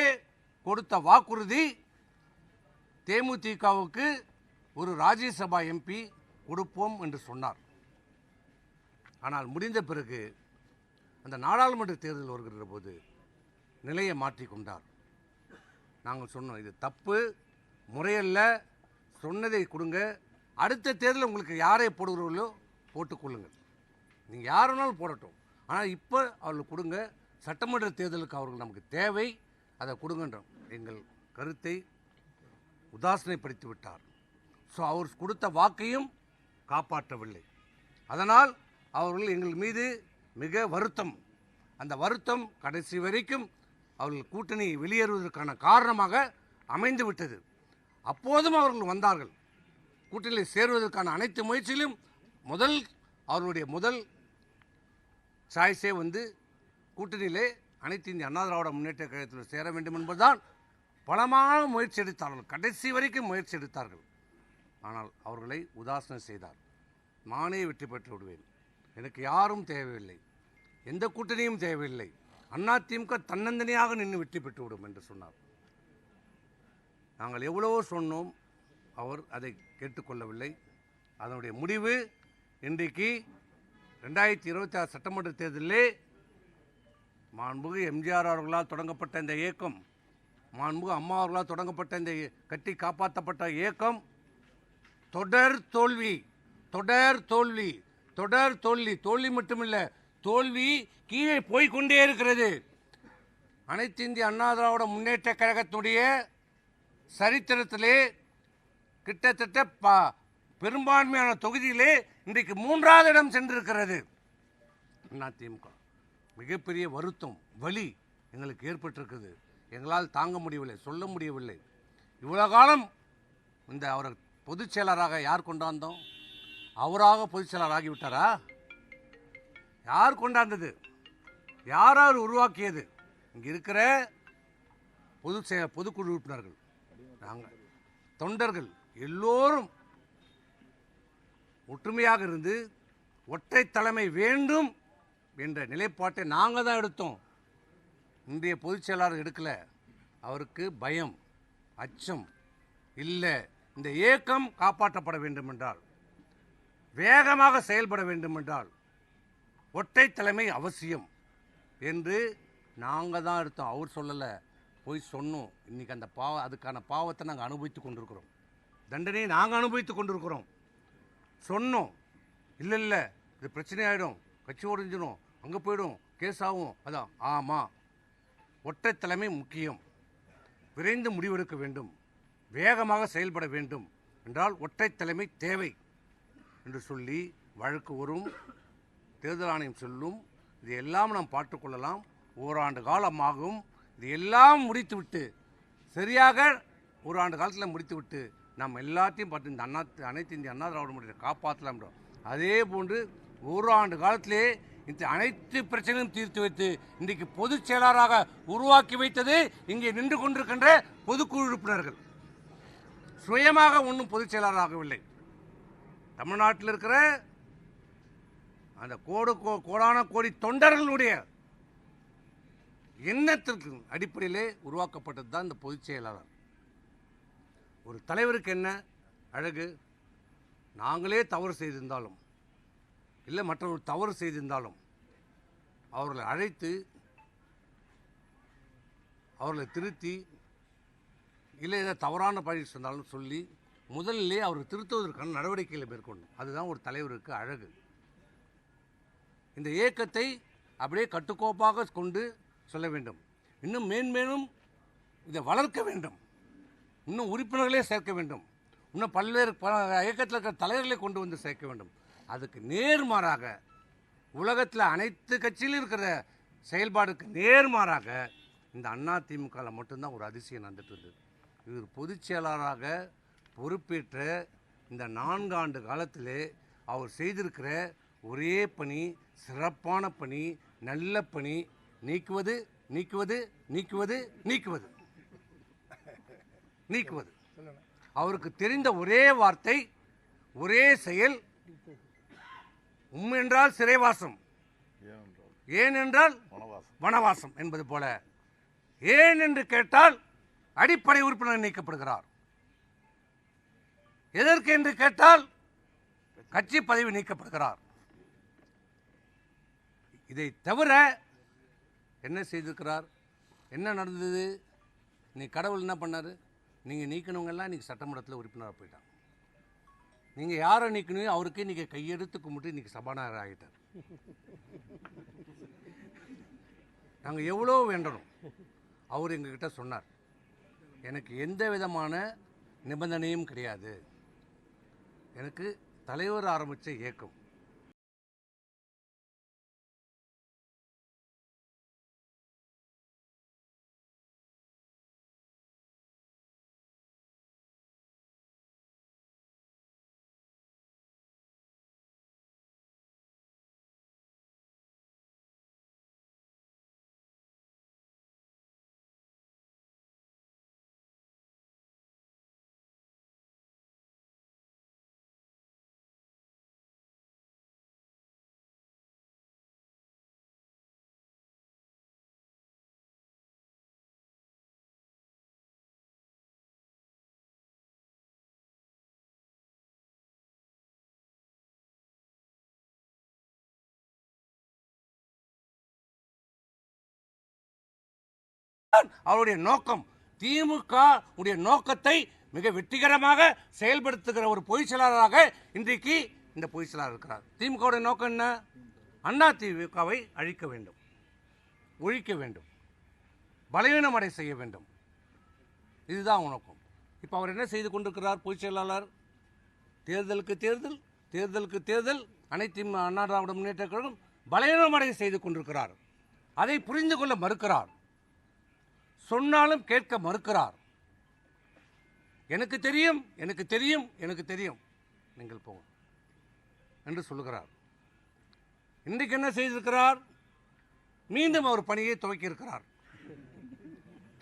கொடுத்த வாக்குறுதி தேமுதிகவுக்கு ஒரு ராஜ்யசபா எம்பி கொடுப்போம் என்று சொன்னார். ஆனால் முடிந்த பிறகு அந்த நாடாளுமன்ற தேர்தல் வருகிற போது நிலையை மாற்றிக்கொண்டார். நாங்கள் சொன்னோம், இது தப்பு, முறையல்ல, சொன்னதை கொடுங்க, அடுத்த தேர்தலில் உங்களுக்கு யாரை போடுகிறீர்களோ போட்டுக்கொள்ளுங்கள், நீங்கள் யார் வேணாலும் போடட்டும், ஆனால் இப்போ அவர்களுக்கு கொடுங்க, சட்டமன்ற தேர்தலுக்கு அவர்கள் நமக்கு தேவை, அதை கொடுங்கன்றோம். எங்கள் கருத்தை உதாசனைப்படுத்தி விட்டார். ஸோ அவர் கொடுத்த வாக்கையும் காப்பாற்றவில்லை. அதனால் அவர்கள் எங்கள் மீது மிக வருத்தம். அந்த வருத்தம் கடைசி வரைக்கும் அவர்கள் கூட்டணி வெளியேறுவதற்கான காரணமாக அமைந்து விட்டது. அப்போதும் அவர்கள் வந்தார்கள், கூட்டணியில் சேருவதற்கான அனைத்து முயற்சியிலும் அவர்களுடைய முதல் சாய்ஸே கூட்டணியிலே அனைத்து இந்திய அண்ணா திராவிட முன்னேற்ற கழகத்தில் சேர வேண்டும் என்பதுதான். பலமான முயற்சி எடுத்தார்கள், கடைசி வரைக்கும் முயற்சி எடுத்தார்கள். ஆனால் அவர்களை உதாசனம் செய்தார். நானே வெற்றி பெற்று விடுவேன், எனக்கு யாரும் தேவையில்லை, எந்த கூட்டணியும் தேவையில்லை, அதிமுக தன்னந்தனியாக நின்று வெற்றி பெற்று விடும் என்று சொன்னார். நாங்கள் எவ்வளவோ சொன்னோம், அவர் அதை கேட்டுக்கொள்ளவில்லை. அதனுடைய முடிவு இன்றைக்கு 2026 சட்டமன்ற தேர்தலிலே மாண்புமிகு எம்ஜிஆர் அவர்களால் தொடங்கப்பட்ட இந்த இயக்கம், மாண்புமிகு அம்மா அவர்களால் தொடங்கப்பட்ட இந்த கட்டி காப்பாற்றப்பட்ட இயக்கம் தொடர் தோல்வி, தொடர் தோல்வி, தொடர் தோல்வி, தோல்வி மட்டுமில்லை, தோல்வி கீழே போய்கொண்டே இருக்கிறது. அனைத்து இந்திய அண்ணா திராவிட முன்னேற்ற கழகத்துடைய சரித்திரத்திலே கிட்டத்தட்ட பெரும்பான்மையான தொகுதியிலே இன்றைக்கு 3வது இடம் சென்றிருக்கிறது அதிமுக. மிகப்பெரிய வருத்தம், வலி எங்களுக்கு ஏற்பட்டிருக்கிறது. எங்களால் தாங்க முடியவில்லை, சொல்ல முடியவில்லை. இவ்வளவு காலம் அவரை பொதுச் செயலராக யார் கொண்டாந்தோம்? அவராக பொதுச் செயலர் ஆகிவிட்டாரா? யார் கொண்டாந்தது? யார் உருவாக்கியது? இங்கே இருக்கிற பொதுக்குழு உறுப்பினர்கள், நாங்கள் தொண்டர்கள் எல்லோரும் ஒற்றுமையாக இருந்து ஒற்றை தலைமை வேண்டும் என்ற நிலைப்பாட்டை நாங்கள் தான் எடுத்தோம். இன்றைய பொதுச் செயலாளர் எடுக்கல. அவருக்கு பயம், அச்சம் இல்லை. இந்த இயக்கம் காப்பாற்றப்பட வேண்டும் என்றால், வேகமாக செயல்பட வேண்டும் என்றால் ஒற்றை தலைமை அவசியம் என்று நாங்கள் தான் எடுத்தோம். அவர் சொல்லலை, போய் சொன்னோம். இன்றைக்கி அதுக்கான பாவத்தை நாங்கள் அனுபவித்து கொண்டிருக்கிறோம், தண்டனையை நாங்கள் அனுபவித்து கொண்டிருக்கிறோம். சொன்னோம், இல்லை இது பிரச்சனை ஆகிடும், கட்சி உடைஞ்சிடும், அங்கே போயிடும், கேஸ் ஆகும். அதான் ஆமாம், ஒற்றை தலைமை முக்கியம், விரைந்து முடிவெடுக்க வேண்டும், வேகமாக செயல்பட வேண்டும் என்றால் ஒற்றை தலைமை தேவை என்று சொல்லி வழக்கு வரும், தேர்தல் ஆணையம் சொல்லும். இது எல்லாம் நாம் பார்த்துக்கொள்ளலாம், ஓராண்டு காலமாகும். இது எல்லாம் முடித்துவிட்டு, சரியாக ஓராண்டு காலத்தில் முடித்துவிட்டு நாம் எல்லாத்தையும் பார்த்து இந்த அனைத்து இந்திய அண்ணா திராவிட முன்னேற்றத்தை காப்பாற்றலாம். அதே போன்று ஓராண்டு காலத்திலே இந்த அனைத்து பிரச்சனையும் தீர்த்து வைத்து இன்றைக்கு பொதுச் செயலாளராக உருவாக்கி வைத்தது இங்கே நின்று கொண்டிருக்கின்ற பொதுக்குழு உறுப்பினர்கள். சுயமாக ஒன்றும் பொதுச் செயலாளராகவில்லை. தமிழ்நாட்டில் இருக்கிற அந்த கோடான கோடி தொண்டர்களுடைய எண்ணத்திற்கு அடிப்படையிலே உருவாக்கப்பட்டது தான் இந்த பொதுச் செயலாளர். ஒரு தலைவருக்கு என்ன அழகு? நாங்களே தவறு செய்திருந்தாலும், இல்லை மற்றவர்கள் தவறு செய்திருந்தாலும் அவர்களை அழைத்து அவர்களை திருத்தி, இல்லை ஏதாவது தவறான பழி சொன்னாலும் சொல்லி முதலிலே அவரை திருத்துவதற்கான நடவடிக்கைகளை மேற்கொண்டும். அதுதான் ஒரு தலைவருக்கு அழகு. இந்த இயக்கத்தை அப்படியே கட்டுக்கோப்பாக கொண்டு சொல்ல வேண்டும். இன்னும் மேன்மேலும் இதை வளர்க்க வேண்டும், இன்னும் உறுப்பினர்களே சேர்க்க வேண்டும், இன்னும் பல்வேறு இயக்கத்தில் இருக்கிற தலைவர்களை கொண்டு வந்து சேர்க்க வேண்டும். அதுக்கு நேர்மாறாக உலகத்தில் அனைத்து கட்சியிலும் இருக்கிற செயல்பாடுக்கு நேர்மாறாக இந்த அதிமுகவில் மட்டும்தான் ஒரு அதிசயம் நடந்துட்டு இருந்தது. இவர் பொதுச் செயலாளராக பொறுப்பேற்ற இந்த 4 ஆண்டு காலத்திலே அவர் செய்திருக்கிற ஒரே பணி, சிறப்பான பணி, நல்ல பணி, நீக்குவது நீக்குவது நீக்குவது நீக்குவது நீக்குவது. அவருக்கு தெரிந்த ஒரே வார்த்தை, ஒரே செயல், என்றால் சிறைவாசம், ஏன் என்றால் வனவாசம் என்பது போல. ஏன் என்று கேட்டால் அடிப்படை உறுப்பினர் நீக்கப்படுகிறார், எதற்கு என்று கேட்டால் கட்சி பதவி நீக்கப்படுகிறார். இதை தவிர என்ன செய்திருக்கிறார்? என்ன நடந்தது? நீ கடவுள் என்ன பண்ணார்? நீங்கள் நீக்கினவங்கெல்லாம் இன்றைக்கி சட்டமன்றத்தில் உறுப்பினராக போயிட்டாங்க. நீங்கள் யாரை நீக்கணும் அவருக்கே நீங்கள் கையெடுத்து கும்பிட்டு இன்றைக்கி சபாநாயகர் ஆகிட்டார். நாங்கள் எவ்வளோ வேண்டணும். அவர் எங்ககிட்ட சொன்னார், எனக்கு எந்த விதமான நிபந்தனையும் கிடையாது, எனக்கு தலைவர் ஆரம்பித்த இயக்கம் அவருடைய நோக்கம். திமுக உடைய நோக்கத்தை மிக வெற்றிகரமாக செயல்படுத்துகிற ஒரு பொதுச் செயலாளராக இன்றைக்கு இந்த பொதுச் செயலாளர் இருக்கிறார். திமுக நோக்கம் என்ன? அண்ணா திமுகவை அழிக்க வேண்டும், ஒழிக்க வேண்டும், பலவீனமடை செய்ய வேண்டும். இதுதான் அவங்க நோக்கம். இப்போ அவர் என்ன செய்து கொண்டிருக்கிறார்? பொதுச் செயலாளர் தேர்தலுக்கு தேர்தல், தேர்தலுக்கு தேர்தல், அனைத்து அண்ணா திராவிட முன்னேற்ற கழகம் பலவீனமடை செய்து கொண்டிருக்கிறார். அதை புரிந்து கொள்ள மறுக்கிறார். சொன்னாலும் கேட்க மறுக்கிறார். எனக்கு தெரியும், எனக்கு தெரியும், எனக்கு தெரியும், நீங்கள் போங்க என்று சொல்லுகிறார். இன்றைக்கு என்ன செய்திருக்கிறார்? மீண்டும் அவர் பணியை துவக்கி இருக்கிறார்.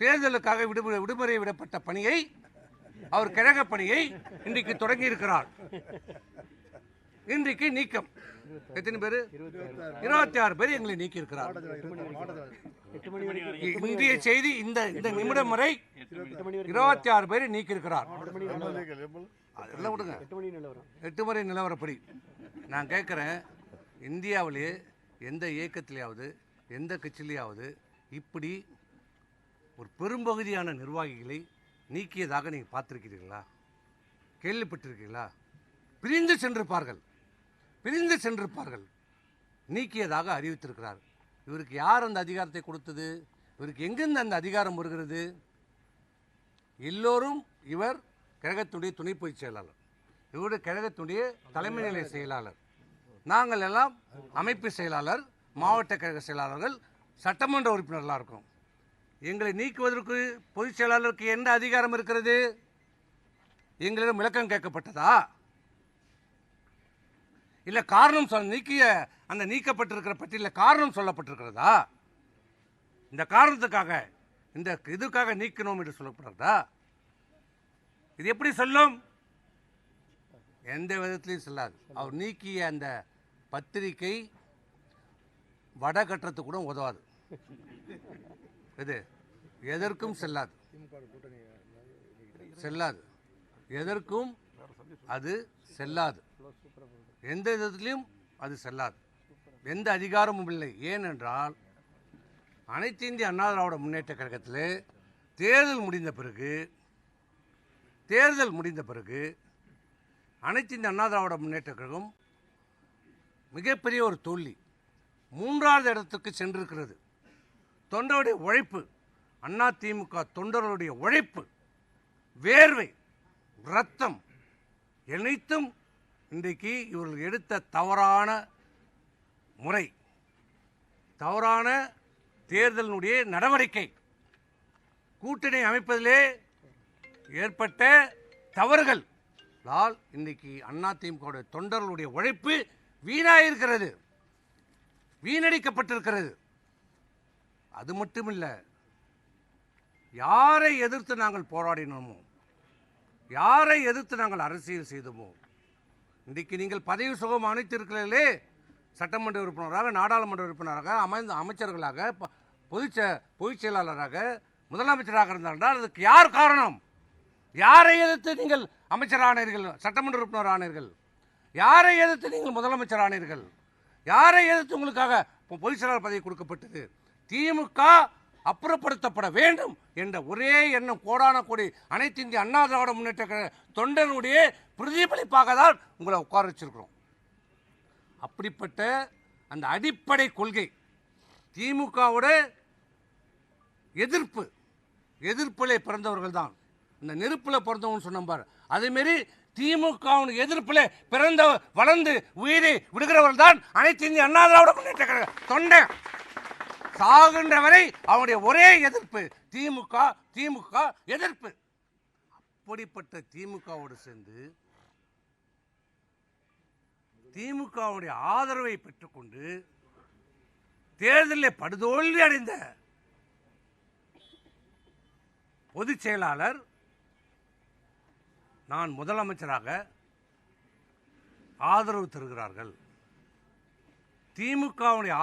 தேர்தலுக்காக விடுமுறை விடப்பட்ட பணியை, அவர் கழக பணியை இன்றைக்கு தொடங்கி இருக்கிறார். இன்றைக்கு நீக்கம் எத்தனை பேர்? 26 பேர் எங்களை நீக்கி இருக்கிறார். இந்திய செய்தி இந்த நிமிடம் வரை 26 பேரை நீக்கி இருக்கிறார். அதெல்லாம் விடுங்க, 8 முறை நிலவரப்படி. நான் கேட்குறேன், இந்தியாவிலே எந்த இயக்கத்திலேயாவது எந்த கட்சியிலேயாவது இப்படி ஒரு பெரும்பகுதியான நிர்வாகிகளை நீக்கியதாக நீங்கள் பார்த்துருக்கிறீர்களா? கேள்விப்பட்டிருக்கீங்களா? பிரிந்து சென்றிருப்பார்கள், பிரிந்து சென்றிருப்பார்கள். நீக்கியதாக அறிவித்திருக்கிறார். இவருக்கு யார் அந்த அதிகாரத்தை கொடுத்தது? இவருக்கு எங்கிருந்து அந்த அதிகாரம் வருகிறது? எல்லோரும் இவர் கழகத்துடைய துணை பொதுச் செயலாளர், இவருடைய கழகத்துடைய தலைமை நிலை செயலாளர், நாங்கள் எல்லாம் அமைப்பு செயலாளர், மாவட்ட கழக செயலாளர்கள், சட்டமன்ற உறுப்பினர்களாக இருக்கோம். எங்களை நீக்குவதற்கு பொதுச் செயலாளருக்கு என்ன அதிகாரம் இருக்கிறது? எங்களிடம் விளக்கம் கேட்கப்பட்டதா? இல்லை காரணம் நீக்கிய அந்த நீக்கப்பட்டிருக்கிற பட்டியலில் காரணம் சொல்லப்பட்டிருக்கிறதா? இந்த காரணத்துக்காக இந்த இதுக்காக நீக்கணும் என்று சொல்லப்படுறதா? இது எப்படி சொல்லும்? எந்த விதத்திலையும் செல்லாது. அவர் நீக்கிய அந்த பத்திரிகை வடகட்டத்து கூட உதவாது. இது எதற்கும் செல்லாது, செல்லாது, எதற்கும் அது செல்லாது, எந்த விதத்திலையும் அது செல்லாது, எந்த அதிகாரமும் இல்லை. ஏனென்றால் அனைத்து இந்திய அண்ணா திராவிட முன்னேற்ற கழகத்தில் தேர்தல் முடிந்த பிறகு அனைத்து இந்திய அண்ணா திராவிட முன்னேற்ற கழகம் மிகப்பெரிய ஒரு தோல்வி, 3வது இடத்துக்கு சென்றிருக்கிறது. தொண்டருடைய உழைப்பு, அண்ணா திமுக தொண்டர்களுடைய உழைப்பு, வேர்வை, ரத்தம் அனைத்தும் இன்றைக்கு இவர்கள் எடுத்த தவறான முறை, தவறான தேர்தலினுடைய நடவடிக்கை, கூட்டணி அமைப்பதிலே ஏற்பட்ட தவறுகள் இன்றைக்கு அதிமுக தொண்டர்களுடைய உழைப்பு வீணாயிருக்கிறது, வீணடிக்கப்பட்டிருக்கிறது. அது மட்டுமில்லை, யாரை எதிர்த்து நாங்கள் போராடினோமோ, யாரை எதிர்த்து நாங்கள் அரசியல் செய்தோமோ, இன்றைக்கு நீங்கள் பதவி சுகம் அனைத்திருக்கிறீர்களே, சட்டமன்ற உறுப்பினராக, நாடாளுமன்ற உறுப்பினராக, அமைச்சர்களாக, பொதுச் செயலாளராக, முதலமைச்சராக இருந்தால் அதுக்கு யார் காரணம்? யாரை எதிர்த்து நீங்கள் அமைச்சர் ஆனீர்கள், சட்டமன்ற உறுப்பினர் ஆனீர்கள்? யாரை எதிர்த்து நீங்கள் முதலமைச்சர் ஆனீர்கள்? யாரை எதிர்த்து உங்களுக்காக பொதுச் செயலாளர் பதவி கொடுக்கப்பட்டது? திமுக அப்புறப்படுத்தப்பட வேண்டும் என்ற ஒரே எண்ணம் கோடான கோடி அனைத்து இந்திய அண்ணா திராவிட முன்னேற்ற கழக தொண்டனுடைய பிரதிபலிப்பாக தான் உங்களை உட்கார வச்சிருக்கிறோம். அப்படிப்பட்ட அந்த அடிப்படை கொள்கை திமுகவோட எதிர்ப்பிலே பிறந்தவர்கள் தான். இந்த நெருப்பில் பிறந்தவன் சொன்னார், அதேமாரி திமுக எதிர்ப்பில் பிறந்த வளர்ந்து உயிரை விடுகிறவர்கள் தான் அனைத்து இந்திய அண்ணா திராவிட முன்னேற்ற கழக தொண்டன். சாகின்ற வரை அவனுடைய ஒரே எதிர்ப்பு திமுக எதிர்ப்பு. அப்படிப்பட்ட திமுகவோடு சேர்ந்து திமுகவுடைய ஆதரவை பெற்றுக்கொண்டு தேர்தலில் படுதோல்வி அடைந்த பொதுச் செயலாளர் நான் முதலமைச்சராக ஆதரவு தருகிறார்கள். திமுகவுடைய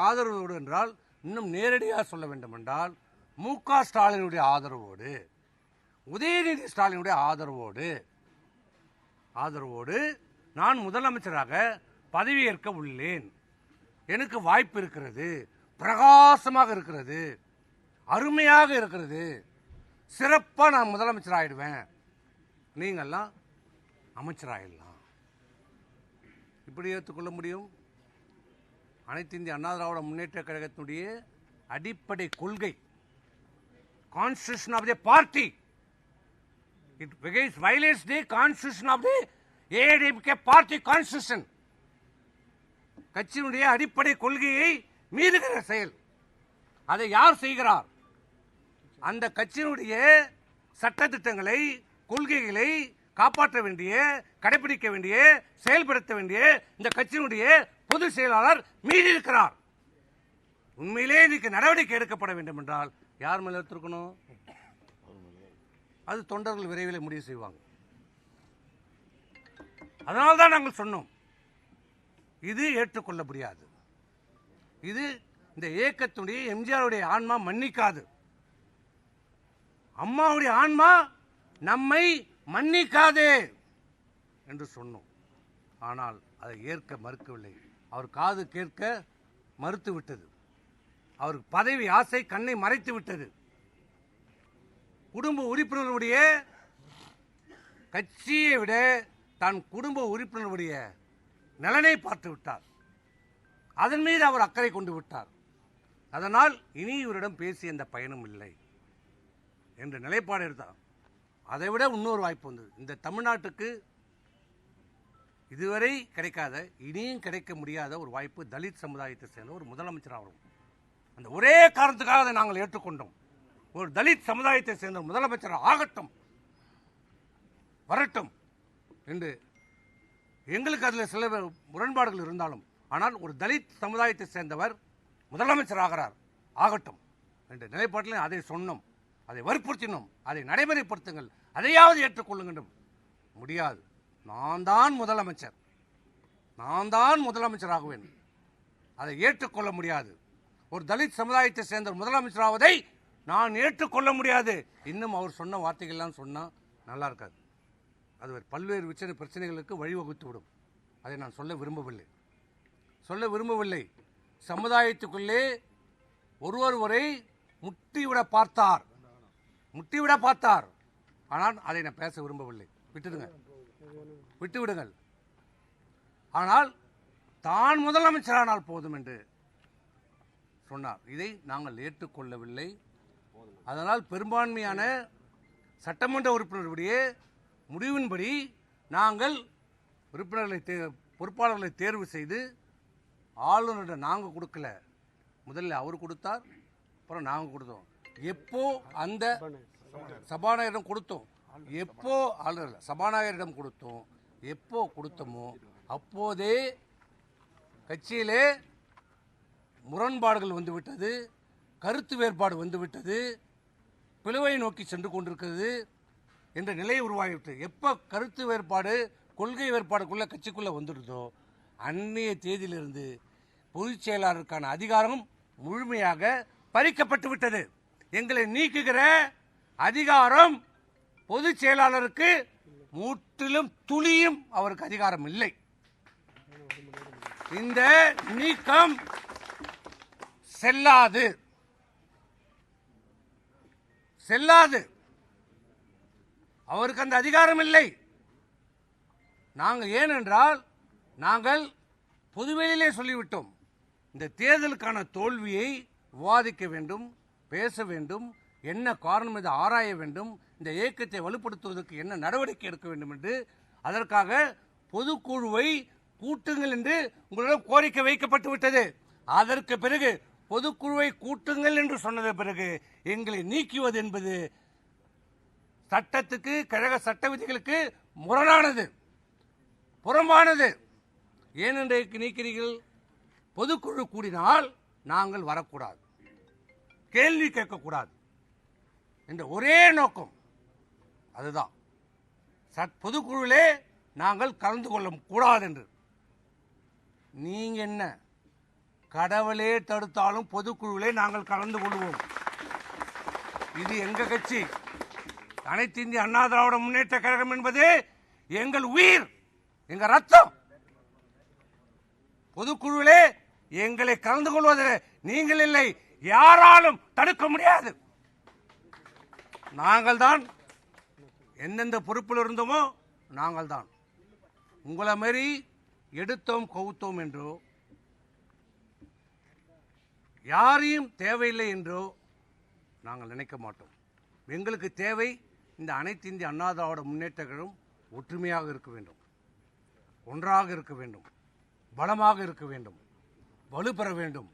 ஆதரவோடு என்றால் இன்னும் நேரடியாக சொல்ல வேண்டும் என்றால் மு.க. ஸ்டாலினுடைய ஆதரவோடு, உதயநிதி ஸ்டாலினுடைய ஆதரவோடு நான் முதலமைச்சராக பதவியேற்க உள்ளேன். எனக்கு வாய்ப்பு இருக்கிறது, பிரகாசமாக இருக்கிறது, அருமையாக இருக்கிறது, சிறப்பாக நான் முதலமைச்சர் ஆயிடுவேன், நீங்கள்லாம் அமைச்சராயிடலாம். இப்படி ஏற்றுக்கொள்ள முடியும்? அனைத்து இந்திய அண்ணா திராவிட முன்னேற்ற கழகத்தினுடைய அடிப்படை கொள்கை, constitution of the party, it violates the constitution of the ADMK party constitution. கட்சியினுடைய அடிப்படை கொள்கையை மீறுகிற செயல். அதை யார் செய்கிறார்? அந்த கட்சியினுடைய சட்டத்திட்டங்களை, கொள்கைகளை காப்பாற்ற வேண்டிய, கடைபிடிக்க வேண்டிய, செயல்படுத்த வேண்டிய இந்த கட்சியினுடைய பொதுச் செயலாளர் மீறி இருக்கிறார். உண்மையிலே இதுக்கு நடவடிக்கை எடுக்கப்பட வேண்டும் என்றால் யார் மேல எடுத்திருக்கணும்? அது தொண்டர்கள் விரைவில் முடிவு செய்வாங்க. அதனால்தான் நாங்கள் சொன்னோம், இது ஏற்றுக்கொள்ள முடியாது. இது இந்த இயக்கத்துடைய எம்ஜிஆருடைய ஆன்மா மன்னிக்காது, அம்மாவுடைய ஆன்மா நம்மை மன்னிக்காதே என்று சொன்னோம். ஆனால் அதை ஏற்க மறுக்கவில்லை. அவர் காது கேட்க மறுத்து விட்டது. அவருக்கு பதவி ஆசை கண்ணை மறைத்து விட்டது. குடும்ப உறுப்பினர்களுடைய கட்சியை விட தான் குடும்ப உறுப்பினர்களுடைய நலனை பார்த்து விட்டார். அதன் மீது அவர் அக்கறை கொண்டு விட்டார். அதனால் இனி இவரிடம் பேசி எந்த பயனும் இல்லை என்ற நிலைப்பாடு எடுத்தார். அதை விட இன்னொரு வாய்ப்பு வந்தது. இந்த தமிழ்நாட்டுக்கு இதுவரை கிடைக்காத, இனியும் கிடைக்க முடியாத ஒரு வாய்ப்பு தலித் சமுதாயத்தை சேர்ந்த ஒரு முதலமைச்சர் ஆகும். அந்த ஒரே காரணத்துக்காக அதை நாங்கள் ஏற்றுக்கொண்டோம். ஒரு தலித் சமுதாயத்தை சேர்ந்த முதலமைச்சர் ஆகட்டும், வரட்டும் என்று எங்களுக்கு அதில் சில முரண்பாடுகள் இருந்தாலும், ஆனால் ஒரு தலித் சமுதாயத்தை சேர்ந்தவர் முதலமைச்சர் ஆகட்டும் என்ற நிலைப்பாட்டில் அதை சொன்னோம், அதை வற்புறுத்தினோம். அதை நடைமுறைப்படுத்துங்கள், அதையாவது ஏற்றுக்கொள்ளுங்கள். முடியாது, நான் தான் முதலமைச்சராகுவேன், அதை ஏற்றுக்கொள்ள முடியாது. ஒரு தலித் சமுதாயத்தை சேர்ந்த முதலமைச்சராவதை நான் ஏற்றுக்கொள்ள முடியாது. இன்னும் அவர் சொன்ன வார்த்தைகள்லாம் சொன்னால் நல்லா இருக்காது. அது பல்வேறு பிரச்சனைகளுக்கு வழிவகுத்து விடும். அதை நான் சொல்ல விரும்பவில்லை. சமுதாயத்துக்குள்ளே ஒருவரை முட்டிவிட பார்த்தார். ஆனால் அதை நான் பேச விரும்பவில்லை. விட்டுவிடுங்கள். ஆனால் தான் முதலமைச்சரானால் போதும் என்று சொன்னார். இதை நாங்கள் ஏற்றுக்கொள்ளவில்லை. அதனால் பெரும்பான்மையான சட்டமன்ற உறுப்பினர்களுடைய முடிவின்படி நாங்கள் பொறுப்பாளர்களை தேர்வு செய்து ஆளுநரிடம் நாங்கள் கொடுக்கல, முதலில் அவர் கொடுத்தார், அப்புறம் நாங்கள் கொடுத்தோம். எப்போ அந்த சபாநாயகரிடம் கொடுத்தோம், எப்போ ஆளுநர் சபாநாயகரிடம் கொடுத்தோம், எப்போ கொடுத்தோமோ அப்போதே கட்சியிலே முரண்பாடுகள் வந்துவிட்டது, கருத்து வேறுபாடு வந்துவிட்டது, பிளவை நோக்கி சென்று கொண்டிருக்கிறது என்ற நிலை உருவாகிவிட்டது. எப்போ கருத்து வேறுபாடு, கொள்கை வேறுபாடுக்குள்ள கட்சிக்குள்ளே வந்துடுதோ அன்றைய தேதியிலிருந்து பொதுச் செயலாளருக்கான அதிகாரம் முழுமையாக பறிக்கப்பட்டு விட்டது. எங்களை நீக்குகிற அதிகாரம் பொதுச் செயலாளருக்கு முற்றிலும் துளியும் அவருக்கு அதிகாரம் இல்லை. இந்த நீக்கம் செல்லாது. செல்லாது. அவருக்கு அந்த அதிகாரம் இல்லை. நாங்கள் ஏனென்றால் நாங்கள் பொதுவெளியிலே சொல்லிவிட்டோம், இந்த தேர்தலுக்கான தோல்வியை விவாதிக்க வேண்டும், பேச வேண்டும், என்ன காரணம் இதை ஆராய வேண்டும், இந்த இயக்கத்தை வலுப்படுத்துவதற்கு என்ன நடவடிக்கை எடுக்க வேண்டும் என்று அதற்காக பொதுக்குழுவை கூட்டுங்கள் என்று உங்களிடம் கோரிக்கை வைக்கப்பட்டு விட்டது. அதற்கு பிறகு பொதுக்குழுவை கூட்டுங்கள் என்று சொன்னது பிறகு எங்களை நீக்குவது என்பது சட்டத்துக்கு, கழக சட்ட விதிகளுக்கு முரணானது, புறம்பானது. ஏனென்று நீக்கிறீர்கள்? பொதுக்குழு கூடினால் நாங்கள் வரக்கூடாது, கேள்வி கேட்கக்கூடாது என்ற ஒரே நோக்கம். அதுதான் பொதுக்குழுவிலே நாங்கள் கலந்து கொள்ள கூடாது என்று. நீங்க என்ன கடவுளே தடுத்தாலும் பொதுக்குழுவிலே நாங்கள் கலந்து கொள்வோம். இது எங்க கட்சி, அனைத்து இந்திய அண்ணா திராவிட முன்னேற்ற கழகம் என்பது எங்கள் உயிர், எங்க ரத்தம். பொதுக்குழுவிலே எங்களை கலந்து கொள்வதில் நீங்கள் இல்லை, யாராலும் தடுக்க முடியாது. நாங்கள் தான் எந்தெந்த பொறுப்பில் இருந்தோமோ நாங்கள் தான். உங்களை மாரி எடுத்தோம் கவுத்தோம் என்றோ, யாரையும் தேவையில்லை என்றோ நாங்கள் நினைக்க மாட்டோம். எங்களுக்கு தேவை இந்த அனைத்து இந்திய அண்ணா திராவிட முன்னேற்ற கழகம் ஒற்றுமையாக இருக்க வேண்டும், ஒன்றாக இருக்க வேண்டும், பலமாக இருக்க வேண்டும், வலுப்பெற வேண்டும்.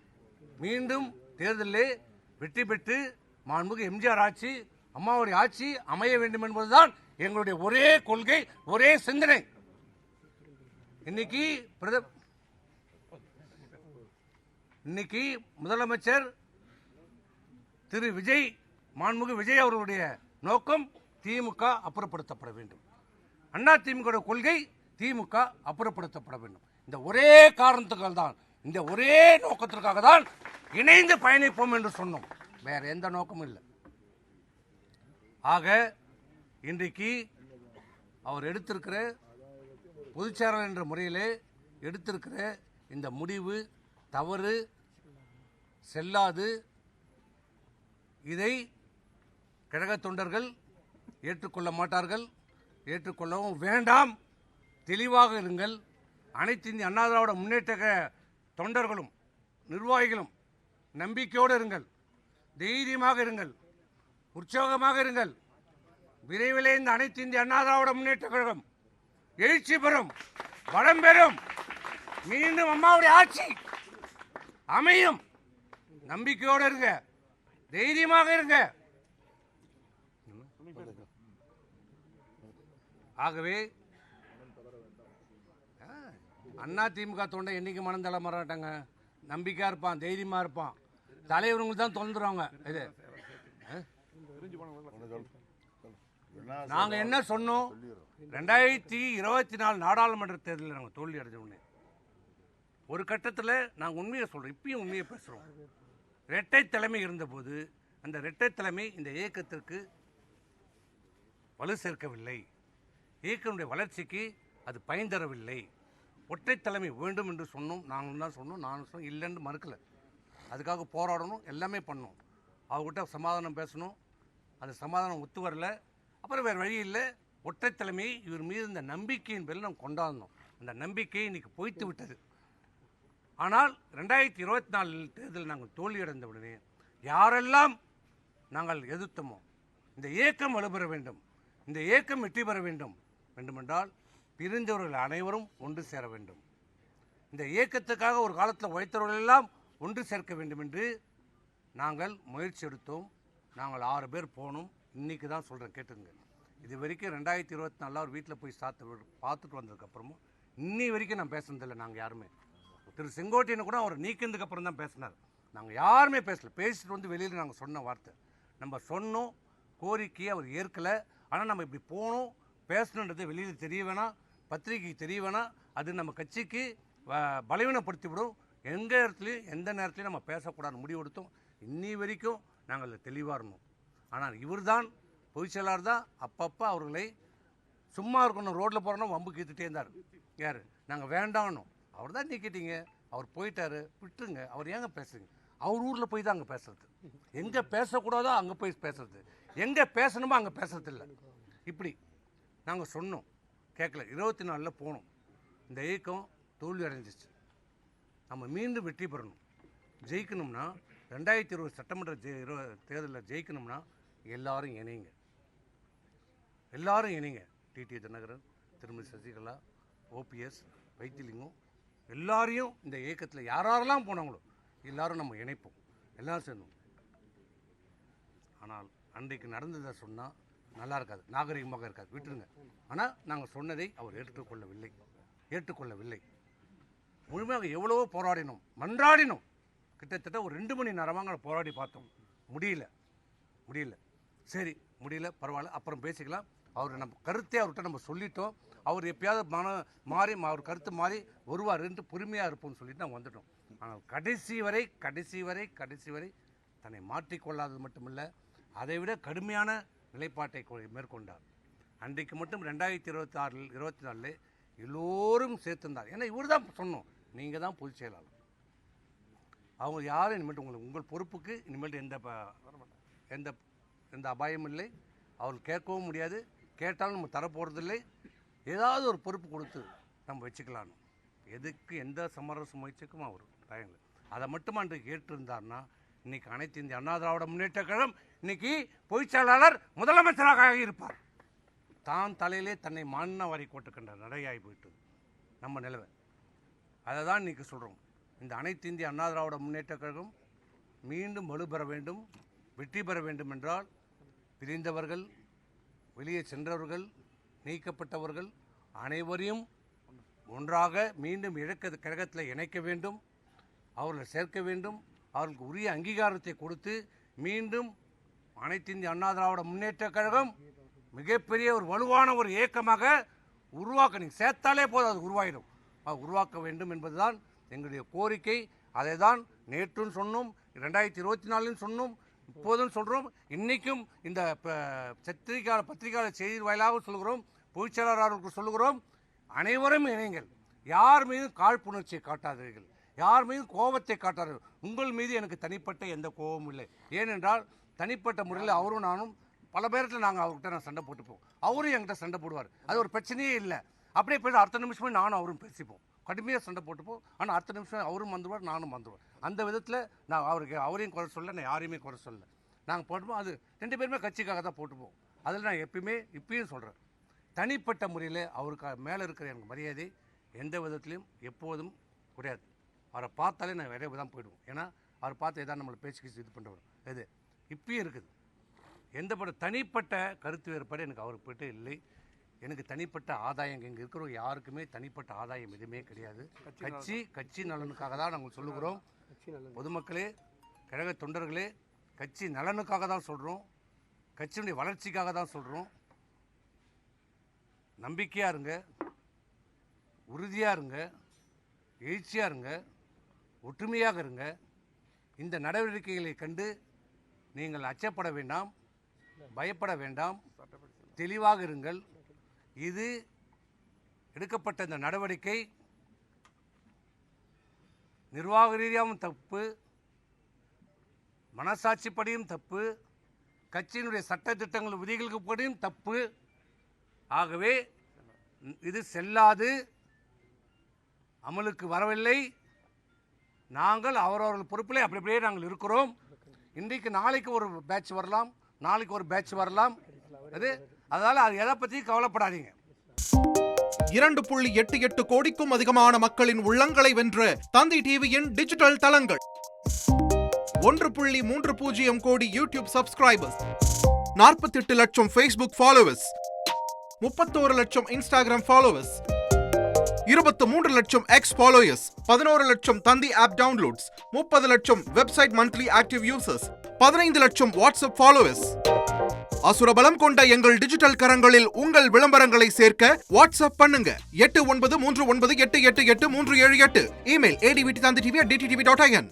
மீண்டும் தேர்தலிலே வெற்றி பெற்று மாண்புமிகு எம்ஜிஆர் ஆட்சி, அம்மாவுடைய ஆட்சி அமைய வேண்டும் என்பதுதான் எங்களுடைய ஒரே கொள்கை, ஒரே சிந்தனை. இன்னைக்கு முதலமைச்சர் திரு விஜய், மாண்புமிகு விஜய் அவர்களுடைய நோக்கம் திமுக அப்புறப்படுத்தப்பட வேண்டும். அண்ணா திமுக கொள்கை திமுக அப்புறப்படுத்தப்பட வேண்டும். இந்த ஒரே காரணத்துக்காக தான், இந்த ஒரே நோக்கத்திற்காக தான் இணைந்து பயணிப்போம் என்று சொன்னோம். வேற எந்த நோக்கமும் இல்லை. ஆக இன்றைக்கு அவர் எடுத்திருக்கிற பொதுச்செயலாளர் என்ற முறையிலே எடுத்திருக்கிற இந்த முடிவு தவறு, செல்லாது. இதை கழக தொண்டர்கள் ஏற்றுக்கொள்ள மாட்டார்கள், ஏற்றுக்கொள்ளவும் வேண்டாம். தெளிவாக இருங்கள். அனைத்து இந்திய அண்ணா திராவிட முன்னேற்ற தொண்டர்களும் நிர்வாகிகளும் நம்பிக்கையோடு இருங்கள், தைரியமாக இருங்கள், உற்சாகமாக இருங்கள். விரைவிலே இந்த அனைத்து இந்திய அண்ணா திராவிட முன்னேற்ற கழகம் எழுச்சி பெறும், பலம் பெறும். மீண்டும் அம்மாவுடைய ஆட்சி அமையும். நம்பிக்கையோடு இருங்க, தைரியமாக இருங்க. ஆகவே அண்ணா திமுக தொண்டை என்னைக்கு மனம் தளர மாட்டாங்க. நம்பிக்கையா இருப்பான், தைரியமா இருப்பான். தலைவர்களுக்கு தான் தொலைந்துருவாங்க. இது நாங்க என்ன சொன்னோம்? 2024 நாடாளுமன்ற தேர்தலில் நாங்கள் தோல்வி அடைஞ்சோடனே ஒரு கட்டத்தில் நாங்கள் உண்மையை சொல்றோம், இப்பயும் உண்மையை பேசுறோம். இரட்டை தலைமை இருந்தபோது அந்த இரட்டை தலைமை இந்த இயக்கத்திற்கு வலு சேர்க்கவில்லை, இயக்கனுடைய வளர்ச்சிக்கு அது பயன் தரவில்லை. ஒற்றை தலைமை வேண்டும் என்று சொன்னோம், நாங்கள் தான் சொன்னோம். நான் சொன்னோம் இல்லைன்னு மறுக்கலை. அதுக்காக போராடணும், எல்லாமே பண்ணோம். அவங்ககிட்ட சமாதானம் பேசணும், அந்த சமாதானம் ஒத்து வரல. அப்புறம் வேறு வழி இல்லை, ஒற்றை தலைமையை இவர் மீது இந்த நம்பிக்கையின் பேரில் நாம் கொண்டாடணும். அந்த நம்பிக்கை இன்னைக்கு பொய்த்து விட்டது. ஆனால் 2024 தேர்தலில் நாங்கள் தோல்வியடைந்த உடனே யாரெல்லாம் நாங்கள் எதிர்த்தோமோ, இந்த இயக்கம் வலுப்பெற வேண்டும், இந்த இயக்கம் வெற்றி பெற வேண்டும் வேண்டுமென்றால் பிரிந்தவர்கள் அனைவரும் ஒன்று சேர வேண்டும். இந்த இயக்கத்துக்காக ஒரு காலத்தில் உழைத்தவர்கள் எல்லாம் ஒன்று சேர்க்க வேண்டும் என்று நாங்கள் முயற்சி எடுத்தோம். நாங்கள் 6 பேர் போனோம். இன்றைக்கி தான் சொல்கிறேன், கேட்டுங்க. இது வரைக்கும் 2024 அவர் வீட்டில் போய் பார்த்துட்டு வந்ததுக்கப்புறமும் இன்னி வரைக்கும் நான் பேசுனதில்லை. நாங்கள் யாருமே, திரு செங்கோட்டையனை கூட அவர் நீக்கினதுக்கு அப்புறம் தான் பேசினார். நாங்கள் யாருமே பேசல. பேசிட்டு வந்து வெளியில் நாங்கள் சொன்ன வார்த்தை, நம்ம சொன்னோம், கோரிக்கையை அவர் ஏற்கலை. ஆனால் நம்ம இப்படி போகணும், பேசணுன்றது வெளியில் தெரிய வேணாம், பத்திரிகைக்கு தெரிய வேணாம். அது நம்ம கட்சிக்கு பலவீனப்படுத்தி விடும். எந்த இடத்துலையும் எந்த நேரத்துலையும் நம்ம பேசக்கூடாது முடிவு எடுத்தோம். இன்னி வரைக்கும் நாங்கள் தெளிவாக இருந்தோம். ஆனால் இவர் தான் பொதுச்செயலாளர் தான் அப்பப்போ அவர்களை சும்மா இருக்கணும், ரோட்டில் போகிறோன்னா வம்பு கீத்துட்டே இருந்தார். யார்? நாங்கள் வேண்டாம்னோம். அவர் தான் நீக்கிட்டீங்க, அவர் போயிட்டாரு, விட்டுருங்க. அவர் ஏங்க பேசுறீங்க? அவர் ஊரில் போய் தான் அங்கே பேசுறது, எங்கே பேசக்கூடாதோ அங்கே போய் பேசுறது, எங்கே பேசணுமோ அங்கே பேசுறது இல்லை. இப்படி நாங்கள் சொன்னோம், கேட்கல. 24 போனோம். இந்த இயக்கம் தோல்வி அடைஞ்சிச்சு. நம்ம மீண்டும் வெற்றி பெறணும், ஜெயிக்கணும்னா 2020 சட்டமன்ற தேர்தலில் ஜெயிக்கணும்னா எல்லாரும் இணைங்க, எல்லாரும் இணைங்க. டிடி தினகரன், திருமதி சசிகலா, ஓபிஎஸ், வைத்திலிங்கம் எல்லாரையும் இந்த இயக்கத்தில் யாரெல்லாம் போனாங்களோ எல்லாரும் நம்ம இணைப்போம், எல்லாரும் சேர்ந்தோம். ஆனால் அன்றைக்கு நடந்ததை சொன்னால் நல்லா இருக்காது, நாகரிகமாக இருக்காது, விட்டுருங்க. ஆனால் நாங்கள் சொன்னதை அவர் ஏற்றுக்கொள்ளவில்லை. முழுமையாக எவ்வளவோ போராடினோம், மன்றாடினோம். கிட்டத்தட்ட ஒரு 2 மணி நேரமாக போராடி பார்த்தோம். முடியல. சரி, முடியல, பரவாயில்ல, அப்புறம் பேசிக்கலாம். அவர் நம்ம கருத்தை அவர்கிட்ட நம்ம சொல்லிட்டோம். அவர் எப்பயாவது மாறி அவர் கருத்து மாறி வருவாருன்ட்டு பொறுமையாக இருப்போம்னு சொல்லிட்டு நாங்கள் வந்துட்டோம். ஆனால் கடைசி வரை தன்னை மாற்றிக்கொள்ளாதது மட்டுமில்லை, அதைவிட கடுமையான நிலைப்பாட்டை மேற்கொண்டார். அன்றைக்கு மட்டும் 2024 எல்லோரும் சேர்த்திருந்தார். ஏன்னா இவர் தான் சொன்னோம், நீங்கள் தான் பொதுச் செயலாளர், அவங்க யாரும் இனிமேல் உங்கள் பொறுப்புக்கு இனிமேல் எந்த அபாயமும் இல்லை, அவர்கள் கேட்கவும் முடியாது, கேட்டாலும் நம்ம தரப்போகிறதில்லை, ஏதாவது ஒரு பொறுப்பு கொடுத்து நம்ம வச்சுக்கலான்னு. எதுக்கு எந்த சமரச முயற்சிக்கும் அவர் தயங்கலை. அதை மட்டும் அன்றைக்கு கேட்டிருந்தார்னா இன்னைக்கு அனைத்து இந்திய அண்ணா திராவிட முன்னேற்ற கழகம் இன்னைக்கு பொதுச் செயலாளர் முதலமைச்சராக இருப்பார். தான் தலையிலே தன்னை மண்ண வாரி போட்டுக்கின்ற நடையாகி போயிட்டது நம்ம நிலவை. அதை தான் இன்றைக்கி சொல்கிறோம். இந்த அனைத்து இந்திய அண்ணா திராவிட முன்னேற்ற கழகம் மீண்டும் வலுப்பெற வேண்டும், வெற்றி பெற வேண்டும் என்றால் பிரிந்தவர்கள், வெளியே சென்றவர்கள், நீக்கப்பட்டவர்கள் அனைவரையும் ஒன்றாக மீண்டும் கழகத்தில் இணைக்க வேண்டும், அவர்களை சேர்க்க வேண்டும், அவர்களுக்கு உரிய அங்கீகாரத்தை கொடுத்து மீண்டும் அனைத்து இந்திய அண்ணா திராவிட முன்னேற்ற கழகம் மிகப்பெரிய ஒரு வலுவான ஒரு இயக்கமாக நீங்கள் சேர்த்தாலே போதும், அது உருவாயிடும். உருவாக்க வேண்டும் என்பதுதான் எங்களுடைய கோரிக்கை. அதை தான் நேற்றும் சொன்னோம், 2024 சொன்னோம், இப்போதும் சொல்கிறோம், இன்றைக்கும் இந்த பத்திரிகையாளர் செய்தி வாயிலாக சொல்கிறோம், பொதுச் செயலாளருக்கு சொல்லுகிறோம், அனைவரும் இணைங்கள். யார் மீதும் காழ்ப்புணர்ச்சியை காட்டாதீர்கள், யார் மீதும் கோபத்தை காட்டாதீர்கள். உங்கள் மீது எனக்கு தனிப்பட்ட எந்த கோபமும் இல்லை. ஏனென்றால் தனிப்பட்ட முறையில் அவரும் நானும் பல பேரத்தில் அவர்கிட்ட சண்டை போட்டுப்போம், அவரும் என்கிட்ட சண்டை போடுவார், அது ஒரு பிரச்சனையே இல்லை. அப்படியே போய் அடுத்த நிமிஷமே நானும் அவரும் பேசிப்போம், கடுமையாக சண்டை போட்டுப்போம். ஆனால் அடுத்த நிமிஷம் அவரும் வந்துடுவார், நானும் வந்துடுவேன். அந்த விதத்தில் நான் அவரையும் குறை சொல்ல, நான் யாரையுமே குறை சொல்ல. நாங்கள் போட்டுப்போம், அது 2 பேருமே கட்சிக்காக தான் போட்டுப்போம். அதில் நான் இப்பயும் சொல்கிறேன், தனிப்பட்ட முறையில் அவருக்கு மேலே இருக்கிற எனக்கு மரியாதை எந்த விதத்துலையும் எப்போதும் கிடையாது. அவரை பார்த்தாலே நான் வேற தான் போயிடுவோம். ஏன்னா அவர் பார்த்து எதாவது நம்மளை பேச்சு இது பண்ணுறவர் எது இப்பயும் இருக்குது. தனிப்பட்ட கருத்து வேறுபாடு எனக்கு அவருக்கு போயிட்டு இல்லை. எனக்கு தனிப்பட்ட ஆதாயம் இங்கே இருக்கிற யாருக்குமே தனிப்பட்ட ஆதாயம் எதுவுமே கிடையாது. கட்சி நலனுக்காக தான் நாங்கள் சொல்லுகிறோம். பொதுமக்களே, கழக தொண்டர்களே, கட்சி நலனுக்காக தான் சொல்கிறோம், கட்சியினுடைய வளர்ச்சிக்காக தான் சொல்கிறோம். நம்பிக்கையாக இருங்க, உறுதியாக இருங்க, எழுச்சியாக இருங்க, ஒற்றுமையாக இருங்க. இந்த நடவடிக்கைகளை கண்டு நீங்கள் அச்சப்பட வேண்டாம், பயப்பட வேண்டாம், தெளிவாக இருங்கள். இது எடுக்கப்பட்ட இந்த நடவடிக்கை நிர்வாக ரீதியாகவும் தப்பு, மனசாட்சிப்படியும் தப்பு, கட்சியினுடைய சட்ட திட்டங்கள் விதிகளுக்கு படியும் தப்பு. ஆகவே இது செல்லாது, அமலுக்கு வரவில்லை. நாங்கள் அவரவர்கள் பொறுப்பிலே அப்படியே நாங்கள் இருக்கிறோம். நாளைக்கு ஒரு பேட்ச் வரலாம், நாளைக்கு ஒரு பேட்ச் வரலாம். அதனால அது எதை பற்றி கவலைப்படாதீங்க. 2.88 கோடிக்கும் அதிகமான மக்களின் உள்ளங்களை வென்ற தந்தி டிவியின் டிஜிட்டல் தளங்கள், 1.30 கோடி யூடியூப் சப்ஸ்கிரைபர்ஸ், 48 லட்சம் Facebook ஃபாலோவர்ஸ், 31 லட்சம் Instagram ஃபாலோவர்ஸ், 23 லட்சம் X ஃபாலோயர்ஸ், 11 லட்சம் தந்தி ஆப் டவுன்லோட்ஸ், 30 லட்சம் வெப்சைட் மந்த்லி ஆக்டிவ் யூசர்ஸ், 15 லட்சம் வாட்ஸ்அப் ஃபாலோவர்ஸ். அசுரபலம் கொண்ட எங்கள் டிஜிட்டல் கரங்களில் உங்கள் விளம்பரங்களை சேர்க்க வாட்ஸ்அப் பண்ணுங்க. 8939888378. Email advttv@dttv.in.